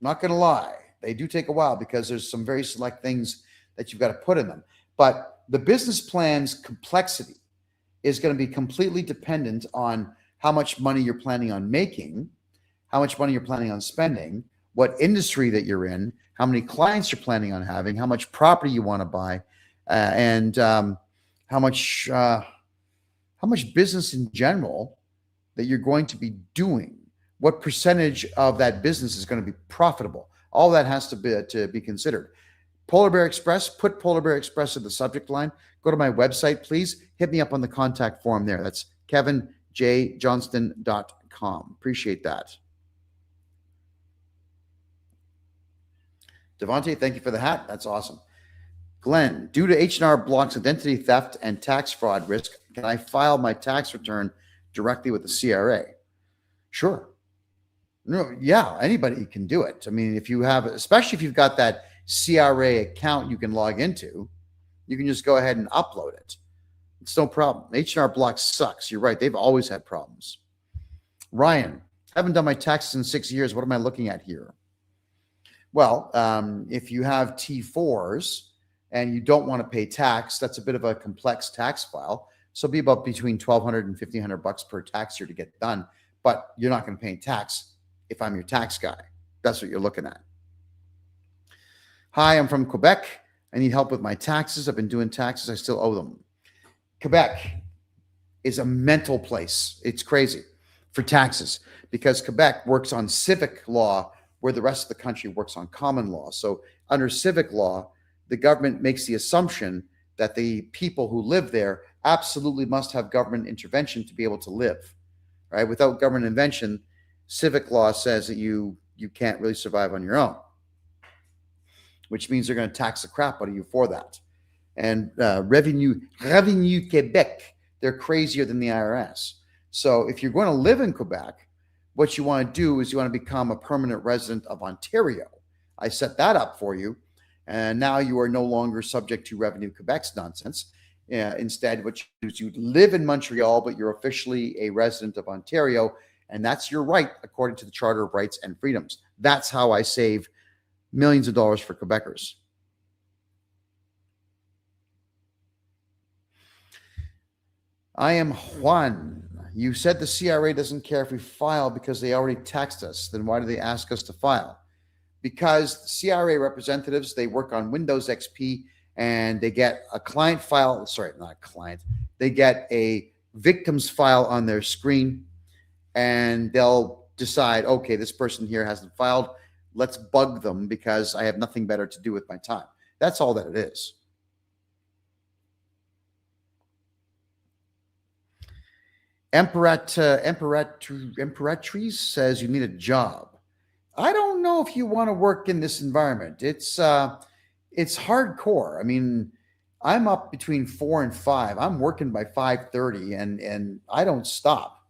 Not going to lie. They do take a while because there's some very select things that you've got to put in them. But the business plan's complexity is going to be completely dependent on how much money you're planning on making, how much money you're planning on spending, what industry that you're in, how many clients you're planning on having, how much property you want to buy, and how much business in general that you're going to be doing. What percentage of that business is going to be profitable? All that has to be considered. Polar Bear Express, put Polar Bear Express in the subject line. Go to my website, please. Hit me up on the contact form there. That's kevinjjohnston.com. Appreciate that. Devontae, thank you for the hat. That's awesome. Glenn, due to H&R Block's identity theft and tax fraud risk, can I file my tax return directly with the CRA? Sure. No, yeah, anybody can do it. I mean, if you have, especially if you've got that CRA account you can log into, you can just go ahead and upload it. It's no problem. H&R Block sucks. You're right. They've always had problems. Ryan, haven't done my taxes in 6 years. What am I looking at here? Well, if you have T4s and you don't want to pay tax, that's a bit of a complex tax file. So it'll be about between $1,200 and $1,500 per tax year to get done. But you're not going to pay tax if I'm your tax guy. That's what you're looking at. Hi, I'm from Quebec. I need help with my taxes. I've been doing taxes. I still owe them. Quebec is a mental place. It's crazy for taxes because Quebec works on civic law where the rest of the country works on common law. So under civic law, the government makes the assumption that the people who live there absolutely must have government intervention to be able to live, right? Without government intervention, civic law says that you can't really survive on your own, which means they're going to tax the crap out of you for that. And Revenu Quebec, they're crazier than the IRS. So if you're going to live in Quebec, what you want to do is you want to become a permanent resident of Ontario. I set that up for you. And now you are no longer subject to Revenu Quebec's nonsense. Instead, what you do is you live in Montreal, but you're officially a resident of Ontario. And that's your right, according to the Charter of Rights and Freedoms. That's how I save millions of dollars for Quebecers. I am Juan. You said the CRA doesn't care if we file because they already taxed us. Then why do they ask us to file? Because the CRA representatives, they work on Windows XP and they get a client file. Sorry, not a client. They get a victims file on their screen and they'll decide, okay, this person here hasn't filed. Let's bug them because I have nothing better to do with my time. That's all that it is. Emperatrice says you need a job. I don't know if you want to work in this environment. It's hardcore. I mean, I'm up between 4 and 5. I'm working by 5:30 and I don't stop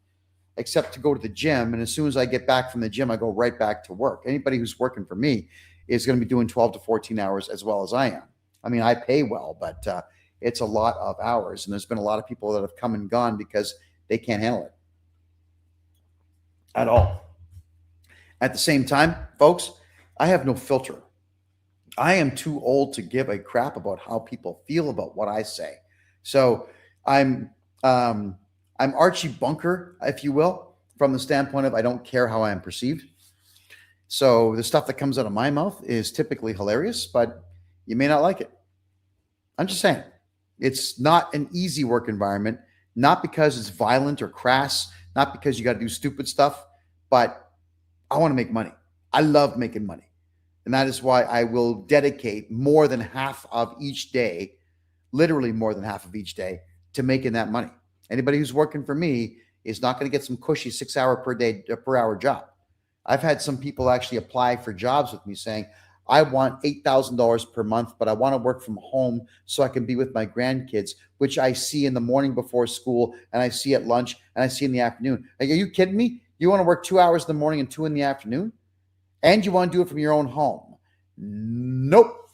except to go to the gym. And as soon as I get back from the gym, I go right back to work. Anybody who's working for me is going to be doing 12 to 14 hours as well as I am. I mean, I pay well, but it's a lot of hours. And there's been a lot of people that have come and gone because they can't handle it at all. At the same time, folks, I have no filter. I am too old to give a crap about how people feel about what I say. So I'm Archie Bunker, if you will, from the standpoint of I don't care how I am perceived. So the stuff that comes out of my mouth is typically hilarious, but you may not like it. I'm just saying, it's not an easy work environment, not because it's violent or crass, not because you got to do stupid stuff, but I want to make money. I love making money. And that is why I will dedicate more than half of each day, literally more than half of each day, to making that money. Anybody who's working for me is not going to get some cushy 6 hour per hour job. I've had some people actually apply for jobs with me saying, I want $8,000 per month, but I want to work from home so I can be with my grandkids, which I see in the morning before school, and I see at lunch, and I see in the afternoon. Like, are you kidding me? You want to work 2 hours in the morning and 2 in the afternoon? And you want to do it from your own home? Nope.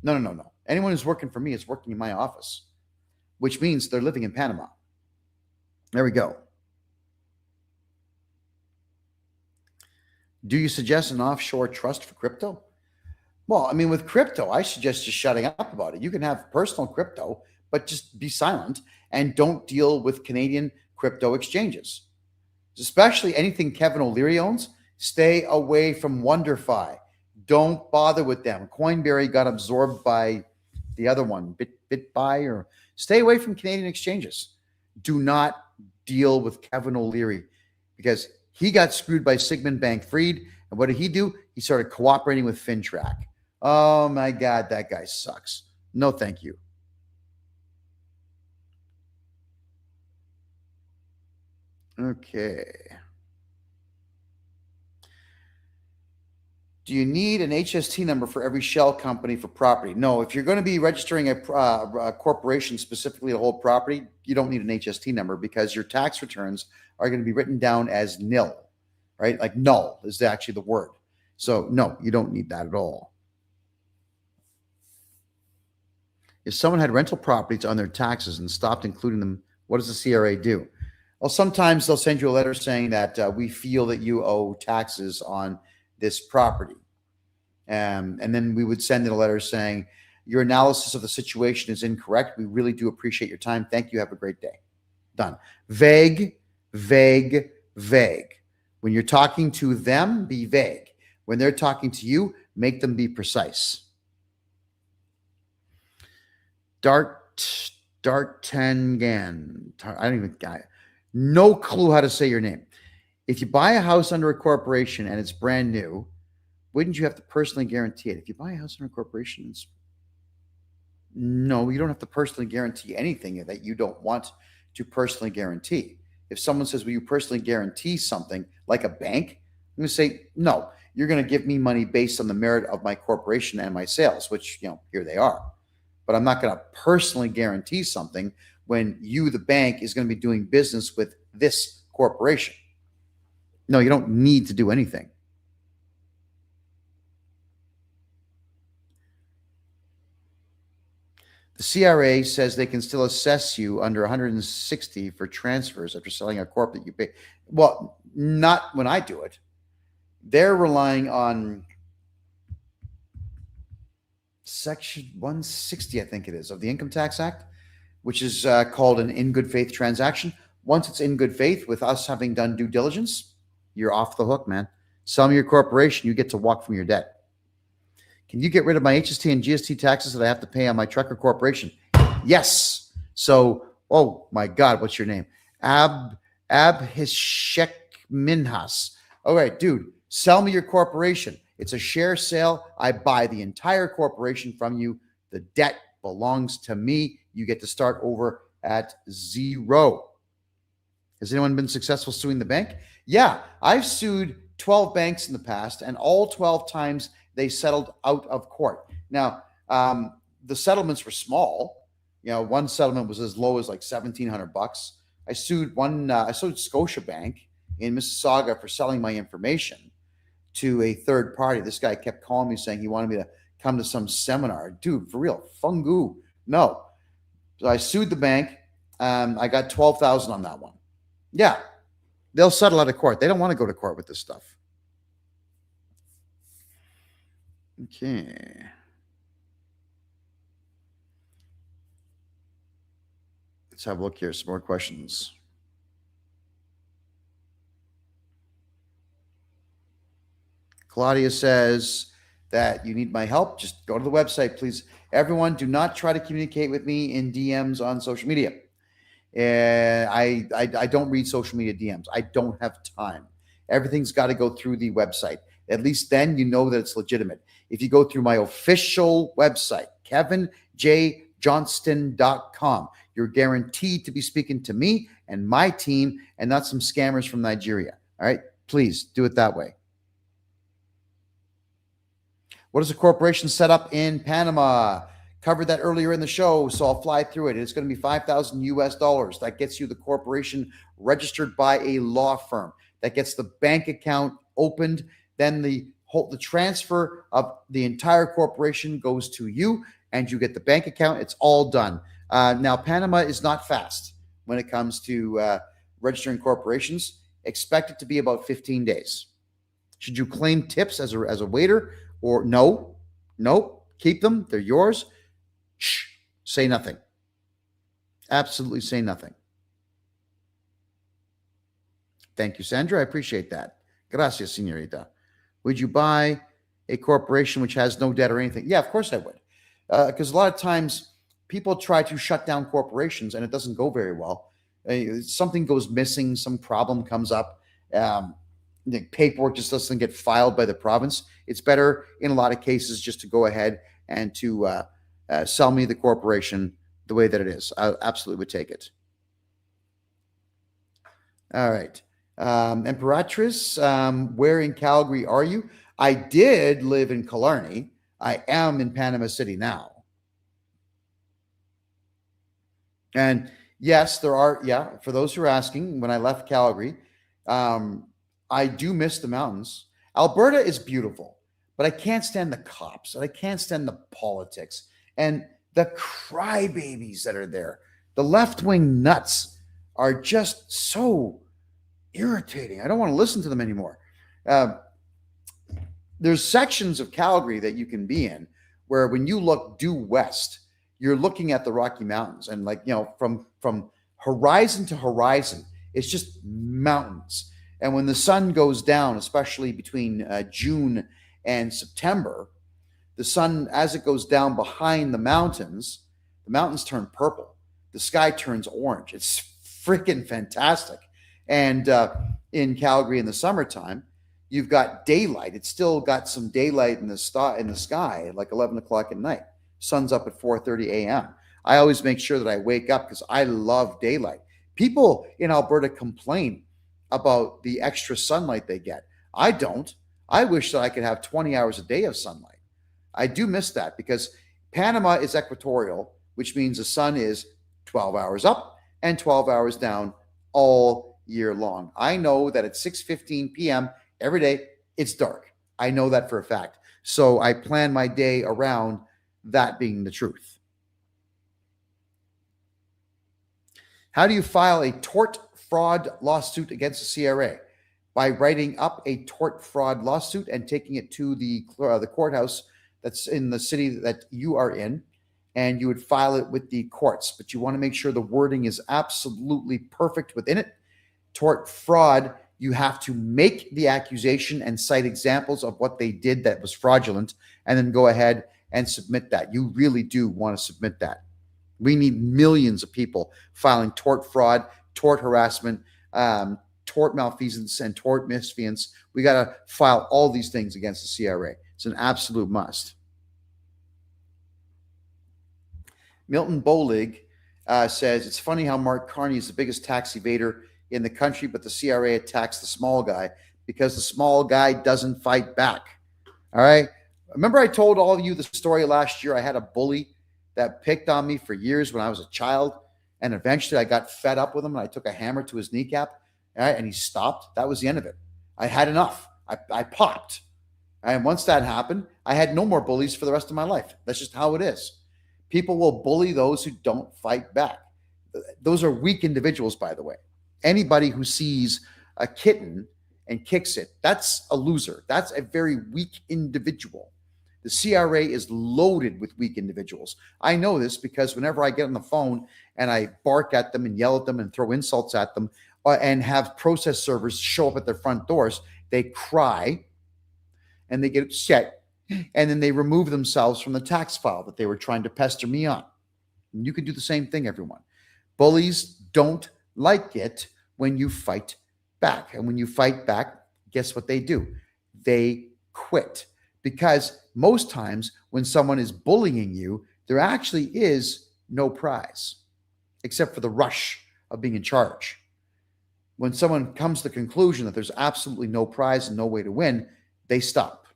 No. Anyone who's working for me is working in my office, which means they're living in Panama. There we go. Do you suggest an offshore trust for crypto? Well, I mean, with crypto, I suggest just shutting up about it. You can have personal crypto, but just be silent and don't deal with Canadian crypto exchanges, especially anything Kevin O'Leary owns. Stay away from WonderFi. Don't bother with them. Coinberry got absorbed by the other one, BitBuy, or stay away from Canadian exchanges. Do not deal with Kevin O'Leary because he got screwed by Sigmund Bankfried. And what did he do? He started cooperating with FinTrack. Oh my God, that guy sucks. No, thank you. Okay. Do you need an HST number for every shell company for property? No, if you're going to be registering a corporation specifically to hold property, you don't need an HST number because your tax returns are going to be written down as nil, right? Like null is actually the word. So no, you don't need that at all. If someone had rental properties on their taxes and stopped including them, what does the CRA do? Well, sometimes they'll send you a letter saying that we feel that you owe taxes on this property. And then we would send in a letter saying, your analysis of the situation is incorrect. We really do appreciate your time. Thank you. Have a great day. Done. Vague. When you're talking to them, be vague. When they're talking to you, make them be precise. Dartangan. I don't even got it. No clue how to say your name. If you buy a house under a corporation and it's brand new, wouldn't you have to personally guarantee it? If you buy a house under a corporation, no, you don't have to personally guarantee anything that you don't want to personally guarantee. If someone says, will you personally guarantee something like a bank? I'm going to say, no, you're going to give me money based on the merit of my corporation and my sales, which, here they are. But I'm not going to personally guarantee something when you, the bank, is going to be doing business with this corporation. No, you don't need to do anything. The CRA says they can still assess you under 160 for transfers after selling a corp that you pay. Well, not when I do it. They're relying on Section 160, I think it is, of the Income Tax Act, which is called an in good faith transaction. Once it's in good faith with us having done due diligence, you're off the hook, man. Sell me your corporation, you get to walk from your debt. Can you get rid of my HST and GST taxes that I have to pay on my trucker corporation? Yes. So, oh my God, what's your name? Abhishek Minhas. All right, dude, sell me your corporation. It's a share sale. I buy the entire corporation from you. The debt belongs to me. You get to start over at zero. Has anyone been successful suing the bank? Yeah, I've sued 12 banks in the past, and all 12 times they settled out of court. Now, the settlements were small. One settlement was as low as like $1,700. I sued Scotiabank in Mississauga for selling my information to a third party. This guy kept calling me saying he wanted me to come to some seminar. Dude, for real, fungu. No. So I sued the bank. I got $12,000 on that one. Yeah, they'll settle out of court. They don't want to go to court with this stuff. Okay. Let's have a look here. Some more questions. Claudia says that you need my help. Just go to the website, please. Everyone, do not try to communicate with me in DMs on social media. I don't read social media DMs. I don't have time. Everything's got to go through the website. At least then you know that it's legitimate. If you go through my official website, kevinjjohnston.com, you're guaranteed to be speaking to me and my team and not some scammers from Nigeria. All right? Please do it that way. What is a corporation set up in Panama? Covered that earlier in the show, so I'll fly through it. It's going to be $5,000 US. That gets you the corporation registered by a law firm. That gets the bank account opened. Then the transfer of the entire corporation goes to you, and you get the bank account. It's all done. Now, Panama is not fast when it comes to registering corporations. Expect it to be about 15 days. Should you claim tips as a waiter? Or no, keep them. They're yours. Shh, say nothing. Absolutely say nothing. Thank you, Sandra. I appreciate that. Gracias, señorita. Would you buy a corporation which has no debt or anything? Yeah, of course I would. Because a lot of times people try to shut down corporations and it doesn't go very well. Something goes missing, some problem comes up. The paperwork just doesn't get filed by the province. It's better in a lot of cases just to go ahead and to sell me the corporation the way that it is. I absolutely would take it. All right. Imperatrice, where in Calgary are you? I did live in Killarney. I am in Panama City now. And yes, there are, for those who are asking, when I left Calgary, I do miss the mountains. Alberta is beautiful, but I can't stand the cops and I can't stand the politics and the crybabies that are there. The left-wing nuts are just so irritating. I don't want to listen to them anymore. There's sections of Calgary that you can be in where when you look due west, you're looking at the Rocky Mountains and from horizon to horizon, it's just mountains. And when the sun goes down, especially between June and September, the sun, as it goes down behind the mountains turn purple. The sky turns orange. It's freaking fantastic. And in Calgary in the summertime, you've got daylight. It's still got some daylight in the sky at like 11 o'clock at night. Sun's up at 4:30 a.m. I always make sure that I wake up because I love daylight. People in Alberta complain about the extra sunlight they get. I don't. I wish that I could have 20 hours a day of sunlight. I do miss that because Panama is equatorial, which means the sun is 12 hours up and 12 hours down all year long. I know that at 6:15 p.m. every day, it's dark. I know that for a fact. So I plan my day around that being the truth. How do you file a tort fraud lawsuit against the CRA? By writing up a tort fraud lawsuit and taking it to the courthouse that's in the city that you are in, and you would file it with the courts. But you want to make sure the wording is absolutely perfect within it. Tort fraud, you have to make the accusation and cite examples of what they did that was fraudulent, and then go ahead and submit that. You really do want to submit that. We need millions of people filing tort fraud, tort harassment, tort malfeasance, and tort misfeasance. We got to file all these things against the CRA. It's an absolute must. Milton Bolig says, it's funny how Mark Carney is the biggest tax evader in the country, but the CRA attacks the small guy because the small guy doesn't fight back. All right. Remember I told all of you the story last year. I had a bully that picked on me for years when I was a child. And eventually I got fed up with him and I took a hammer to his kneecap, right, and he stopped. That was the end of it. I had enough. I popped. And once that happened, I had no more bullies for the rest of my life. That's just how it is. People will bully those who don't fight back. Those are weak individuals, by the way. Anybody who sees a kitten and kicks it, that's a loser. That's a very weak individual. The CRA is loaded with weak individuals. I know this because whenever I get on the phone and I bark at them and yell at them and throw insults at them and have process servers show up at their front doors, they cry and they get upset and then they remove themselves from the tax file that they were trying to pester me on. And you can do the same thing, everyone. Bullies don't like it when you fight back. And when you fight back, guess what they do? They quit. Because most times when someone is bullying you, there actually is no prize, except for the rush of being in charge. When someone comes to the conclusion that there's absolutely no prize and no way to win, they stop.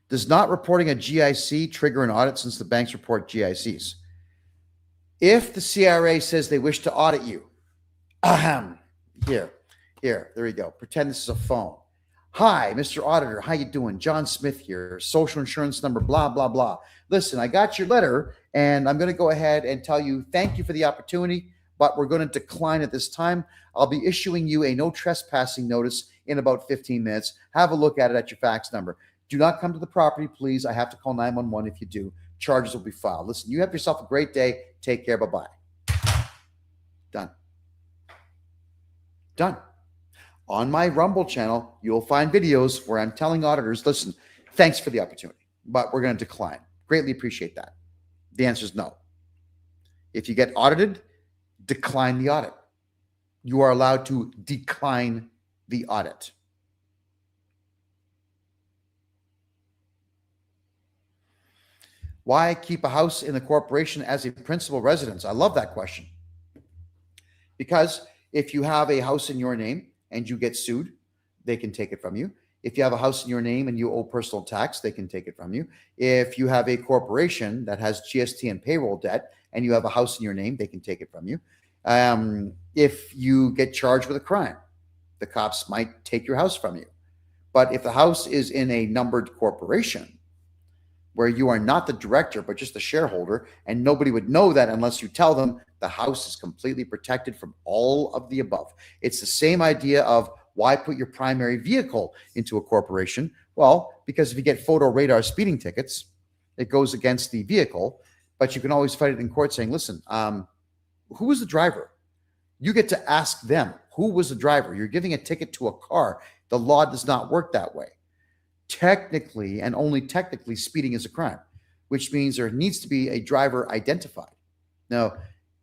Does not reporting a GIC trigger an audit since the banks report GICs? If the CRA says they wish to audit you, here, there you go. Pretend this is a phone. Hi, Mr. Auditor, how you doing? John Smith here, social insurance number, blah, blah, blah. Listen, I got your letter, and I'm going to go ahead and tell you thank you for the opportunity, but we're going to decline at this time. I'll be issuing you a no trespassing notice in about 15 minutes. Have a look at it at your fax number. Do not come to the property, please. I have to call 911 if you do. Charges will be filed. Listen, you have yourself a great day. Take care. Bye-bye. Done. Done. On my Rumble channel, you'll find videos where I'm telling auditors, listen, thanks for the opportunity, but we're going to decline. Greatly appreciate that. The answer is no. If you get audited, decline the audit. You are allowed to decline the audit. Why keep a house in the corporation as a principal residence? I love that question. Because if you have a house in your name and you get sued, they can take it from you. If you have a house in your name and you owe personal tax, they can take it from you. If you have a corporation that has GST and payroll debt and you have a house in your name, they can take it from you. If you get charged with a crime, the cops might take your house from you. But if the house is in a numbered corporation, where you are not the director, but just the shareholder, and nobody would know that unless you tell them, the house is completely protected from all of the above. It's the same idea of why put your primary vehicle into a corporation? Well, because if you get photo radar speeding tickets, it goes against the vehicle, but you can always fight it in court saying, listen, who was the driver? You get to ask them, who was the driver? You're giving a ticket to a car. The law does not work that way. Technically, and only technically, speeding is a crime, which means there needs to be a driver identified. Now,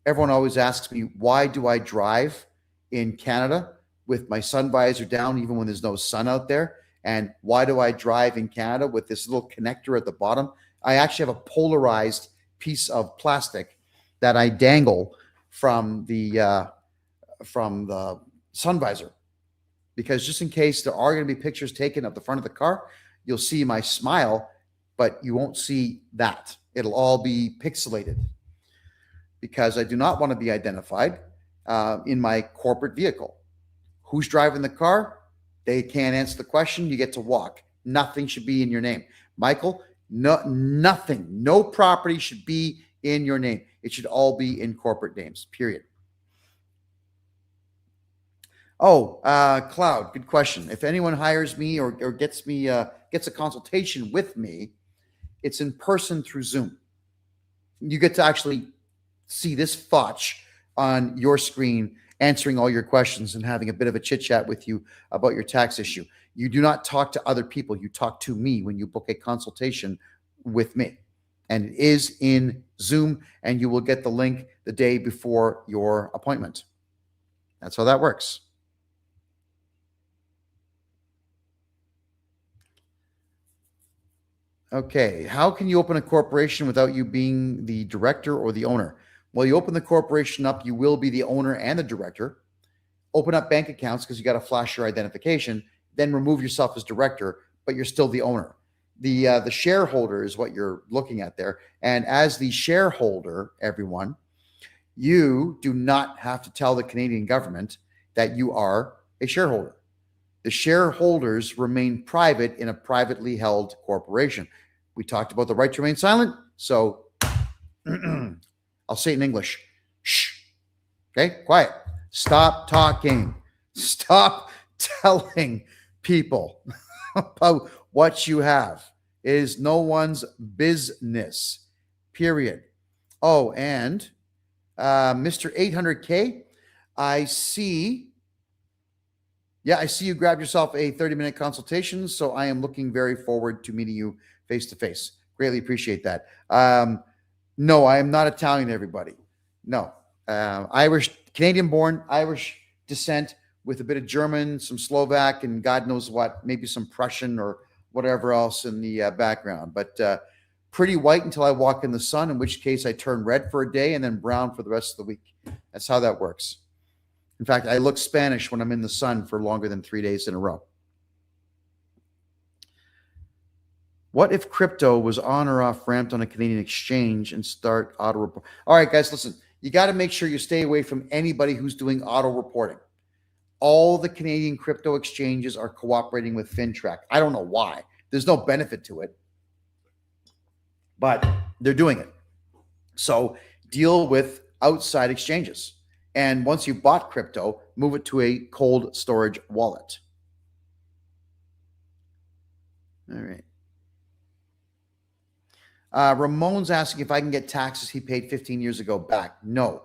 everyone always asks me, why do I drive in Canada with my sun visor down even when there's no sun out there? And why do I drive in Canada with this little connector at the bottom? I actually have a polarized piece of plastic that I dangle from the sun visor. Because just in case there are going to be pictures taken of the front of the car, you'll see my smile, but you won't see that. It'll all be pixelated because I do not want to be identified in my corporate vehicle. Who's driving the car? They can't answer the question. You get to walk. Nothing should be in your name. Michael, nothing, no property should be in your name. It should all be in corporate names, period. Oh, Cloud, good question. If anyone hires me or gets a consultation with me, it's in person through Zoom. You get to actually see this fotch on your screen, answering all your questions and having a bit of a chit chat with you about your tax issue. You do not talk to other people. You talk to me when you book a consultation with me. And it is in Zoom, and you will get the link the day before your appointment. That's how that works. Okay, how can you open a corporation without you being the director or the owner? Well, you open the corporation up, you will be the owner and the director. Open up bank accounts because you got to flash your identification, then remove yourself as director, but you're still the owner. The shareholder is what you're looking at there. And as the shareholder, everyone, you do not have to tell the Canadian government that you are a shareholder. The shareholders remain private in a privately held corporation. We talked about the right to remain silent, so I'll say it in English. Shh. Okay, quiet. Stop talking. Stop telling people about what you have. It is no one's business, period. Oh, and Mr. 800K, I see you grabbed yourself a 30-minute consultation, so I am looking very forward to meeting you face-to-face. Greatly appreciate that. No, I am not Italian, everybody. No. Irish, Canadian-born, Irish descent with a bit of German, some Slovak, and God knows what, maybe some Prussian or whatever else in the background. But pretty white until I walk in the sun, in which case I turn red for a day and then brown for the rest of the week. That's how that works. In fact, I look Spanish when I'm in the sun for longer than 3 days in a row. What if crypto was on or off ramped on a Canadian exchange and start auto report? All right, guys, listen, you got to make sure you stay away from anybody who's doing auto reporting. All the Canadian crypto exchanges are cooperating with FinTrack. I don't know why. There's no benefit to it, but they're doing it. So deal with outside exchanges. And once you bought crypto, move it to a cold storage wallet. All right. Ramon's asking if I can get taxes he paid 15 years ago back. No,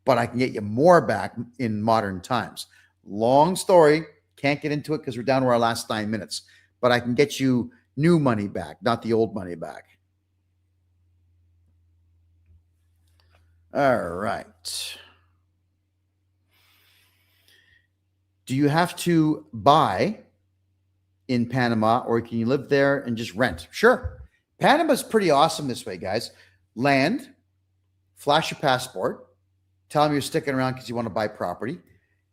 but I can get you more back in modern times. Long story. Can't get into it because we're down to our last 9 minutes. But I can get you new money back, not the old money back. All right. Do you have to buy in Panama or can you live there and just rent? Sure. Panama's pretty awesome this way, guys. Land, flash your passport, tell them you're sticking around because you want to buy property,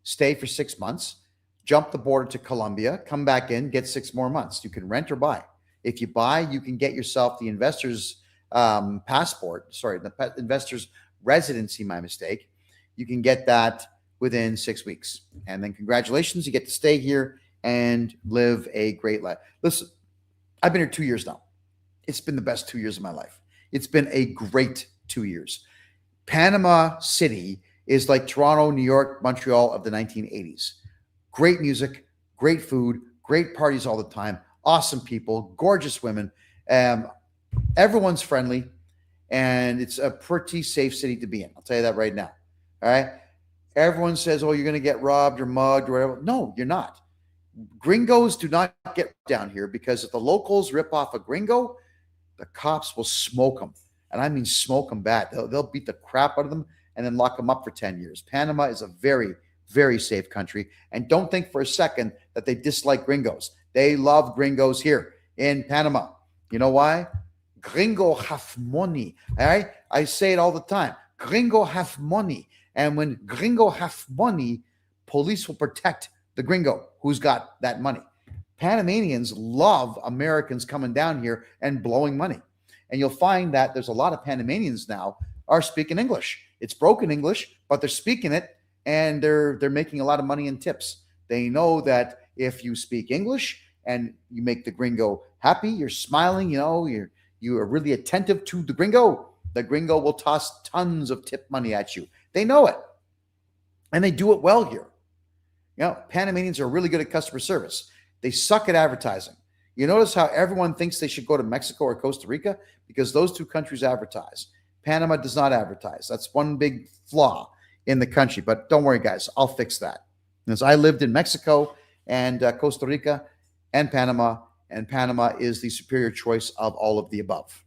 stay for 6 months, jump the border to Colombia, come back in, get 6 more months. You can rent or buy. If you buy, you can get yourself the investor's the investor's residency, my mistake. You can get that within 6 weeks. And then congratulations, you get to stay here and live a great life. Listen, I've been here 2 years now. It's been the best 2 years of my life. It's been a great 2 years. Panama City is like Toronto, New York, Montreal of the 1980s. Great music, great food, great parties all the time, awesome people, gorgeous women. Everyone's friendly, and it's a pretty safe city to be in. I'll tell you that right now. All right? Everyone says, oh, you're going to get robbed or mugged or whatever. No, you're not. Gringos do not get down here because if the locals rip off a gringo, the cops will smoke them. And I mean smoke them bad. They'll beat the crap out of them and then lock them up for 10 years. Panama is a very, very safe country. And don't think for a second that they dislike gringos. They love gringos here in Panama. You know why? Gringo have money. All right? I say it all the time. Gringo have money. And when gringo have money, police will protect the gringo who's got that money. Panamanians love Americans coming down here and blowing money. And you'll find that there's a lot of Panamanians now are speaking English. It's broken English, but they're speaking it and they're making a lot of money in tips. They know that if you speak English and you make the gringo happy, you're smiling, you are really attentive to the gringo will toss tons of tip money at you. They know it. And they do it well here. Panamanians are really good at customer service. They suck at advertising. You notice how everyone thinks they should go to Mexico or Costa Rica because those two countries advertise. Panama does not advertise. That's one big flaw in the country. But don't worry, guys. I'll fix that. Because I lived in Mexico and Costa Rica and Panama is the superior choice of all of the above.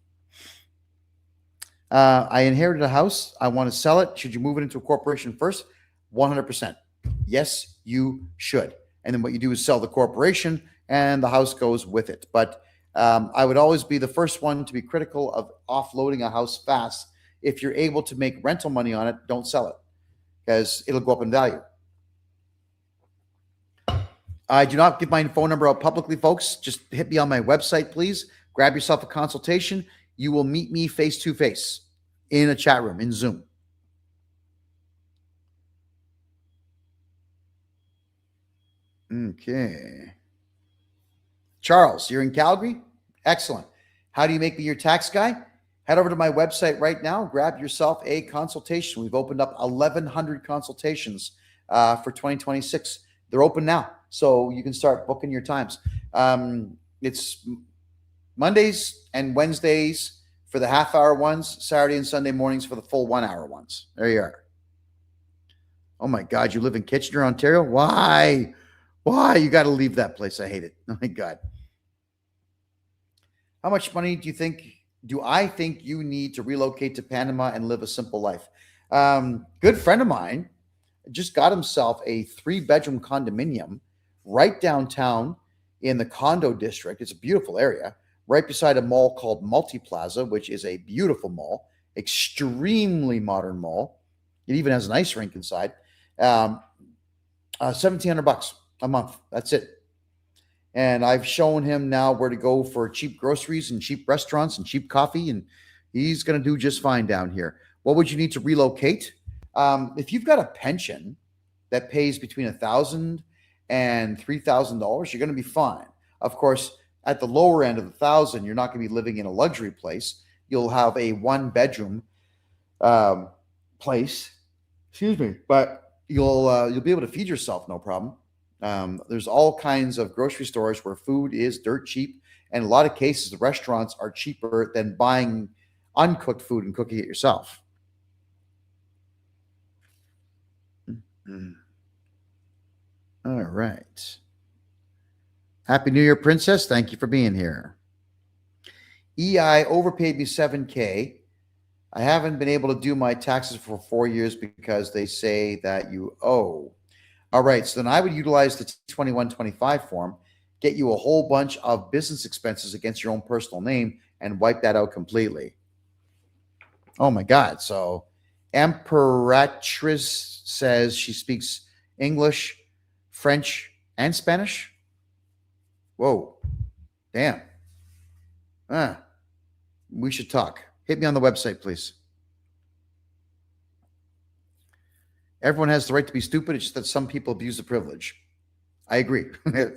I inherited a house. I want to sell it. Should you move it into a corporation first? 100%. Yes, you should. And then what you do is sell the corporation and the house goes with it. But I would always be the first one to be critical of offloading a house fast. If you're able to make rental money on it, don't sell it because it'll go up in value. I do not give my phone number out publicly, folks. Just hit me on my website, please. Grab yourself a consultation. You will meet me face to face in a chat room, in Zoom. Okay. Charles, you're in Calgary? Excellent. How do you make me your tax guy? Head over to my website right now. Grab yourself a consultation. We've opened up 1,100 consultations for 2026. They're open now, so you can start booking your times. It's Mondays and Wednesdays for the half-hour ones, Saturday and Sunday mornings for the full 1 hour ones. There you are. Oh, my God, you live in Kitchener, Ontario? Why? Why? You got to leave that place. I hate it. Oh, my God. How much money do I think you need to relocate to Panama and live a simple life? Good friend of mine just got himself a 3-bedroom condominium right downtown in the condo district. It's a beautiful area, right beside a mall called Multiplaza, which is a beautiful mall, extremely modern mall. It even has an ice rink inside. $1,700 a month. That's it. And I've shown him now where to go for cheap groceries and cheap restaurants and cheap coffee, and he's going to do just fine down here. What would you need to relocate? If you've got a pension that pays between $1,000 and $3,000, you're going to be fine. Of course, at the lower end of the 1,000, you're not going to be living in a luxury place. You'll have a 1-bedroom place. Excuse me, but you'll be able to feed yourself, no problem. There's all kinds of grocery stores where food is dirt cheap, and in a lot of cases, the restaurants are cheaper than buying uncooked food and cooking it yourself. Mm-hmm. All right. Happy New Year, Princess. Thank you for being here. EI overpaid me $7,000. I haven't been able to do my taxes for 4 years because they say that you owe. All right, so then I would utilize the T2125 form, get you a whole bunch of business expenses against your own personal name, and wipe that out completely. Oh my God. So Emperatrice says she speaks English, French, and Spanish. Whoa. Damn. We should talk. Hit me on the website, please. Everyone has the right to be stupid. It's just that some people abuse the privilege. I agree. I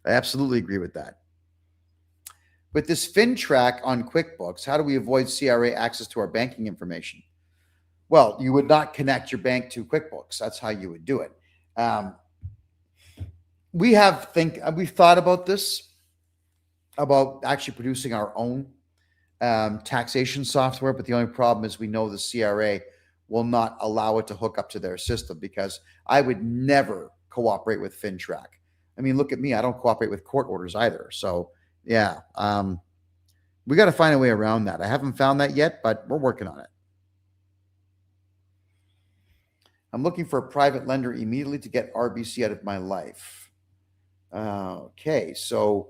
absolutely agree with that. With this FinTrack on QuickBooks, how do we avoid CRA access to our banking information? Well, you would not connect your bank to QuickBooks. That's how you would do it. We've thought about this, about actually producing our own taxation software, but the only problem is we know the CRA will not allow it to hook up to their system, because I would never cooperate with FinTrack. I mean, look at me. I don't cooperate with court orders either. So yeah, we got to find a way around that. I haven't found that yet, but we're working on it. I'm looking for a private lender immediately to get RBC out of my life. Okay, so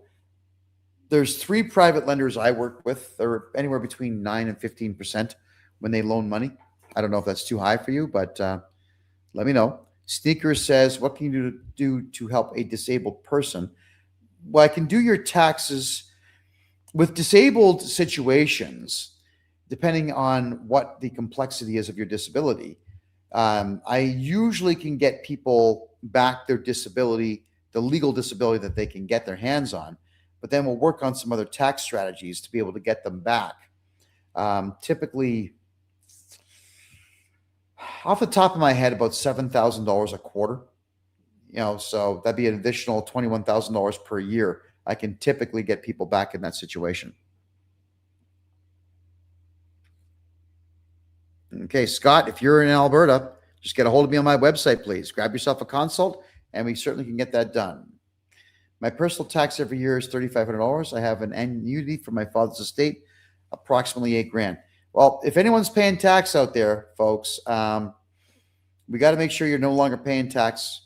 there's 3 private lenders I work with. They're anywhere between 9 and 15% when they loan money. I don't know if that's too high for you, but let me know. Sneaker says, what can you do to help a disabled person? Well, I can do your taxes with disabled situations, depending on what the complexity is of your disability. I usually can get people back their disability, the legal disability that they can get their hands on, but then we'll work on some other tax strategies to be able to get them back. Typically, off the top of my head, about $7,000 a quarter. So that'd be an additional $21,000 per year. I can typically get people back in that situation. Okay, Scott, if you're in Alberta, just get a hold of me on my website, please. Grab yourself a consult, and we certainly can get that done. My personal tax every year is $3,500. I have an annuity from my father's estate, approximately $8,000. Well, if anyone's paying tax out there, folks, we got to make sure you're no longer paying tax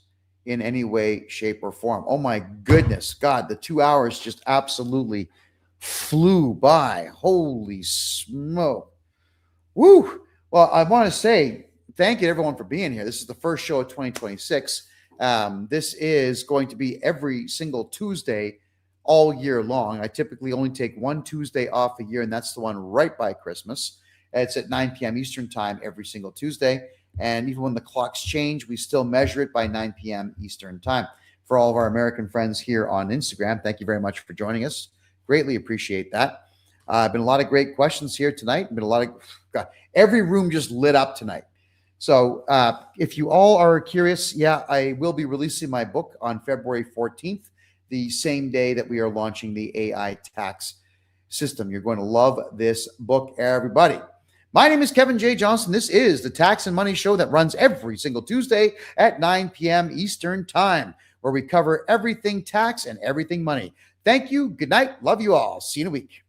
in any way, shape, or form. Oh my goodness, God, the 2 hours just absolutely flew by. Holy smoke. Woo. Well, I want to say thank you to everyone for being here. This is the first show of 2026. This is going to be every single Tuesday all year long. I typically only take one Tuesday off a year, and that's the one right by Christmas. It's at 9 p.m. Eastern time every single Tuesday. And even when the clocks change, we still measure it by 9 p.m. Eastern time. For all of our American friends here on Instagram, thank you very much for joining us. Greatly appreciate that. Been a lot of great questions here tonight. Been a lot of, God, every room just lit up tonight. So if you all are curious, yeah, I will be releasing my book on February 14th, the same day that we are launching the AI tax system. You're going to love this book, everybody. My name is Kevin J. Johnston. This is the Tax and Money Show that runs every single Tuesday at 9 p.m. Eastern time, where we cover everything tax and everything money. Thank you. Good night. Love you all. See you in a week.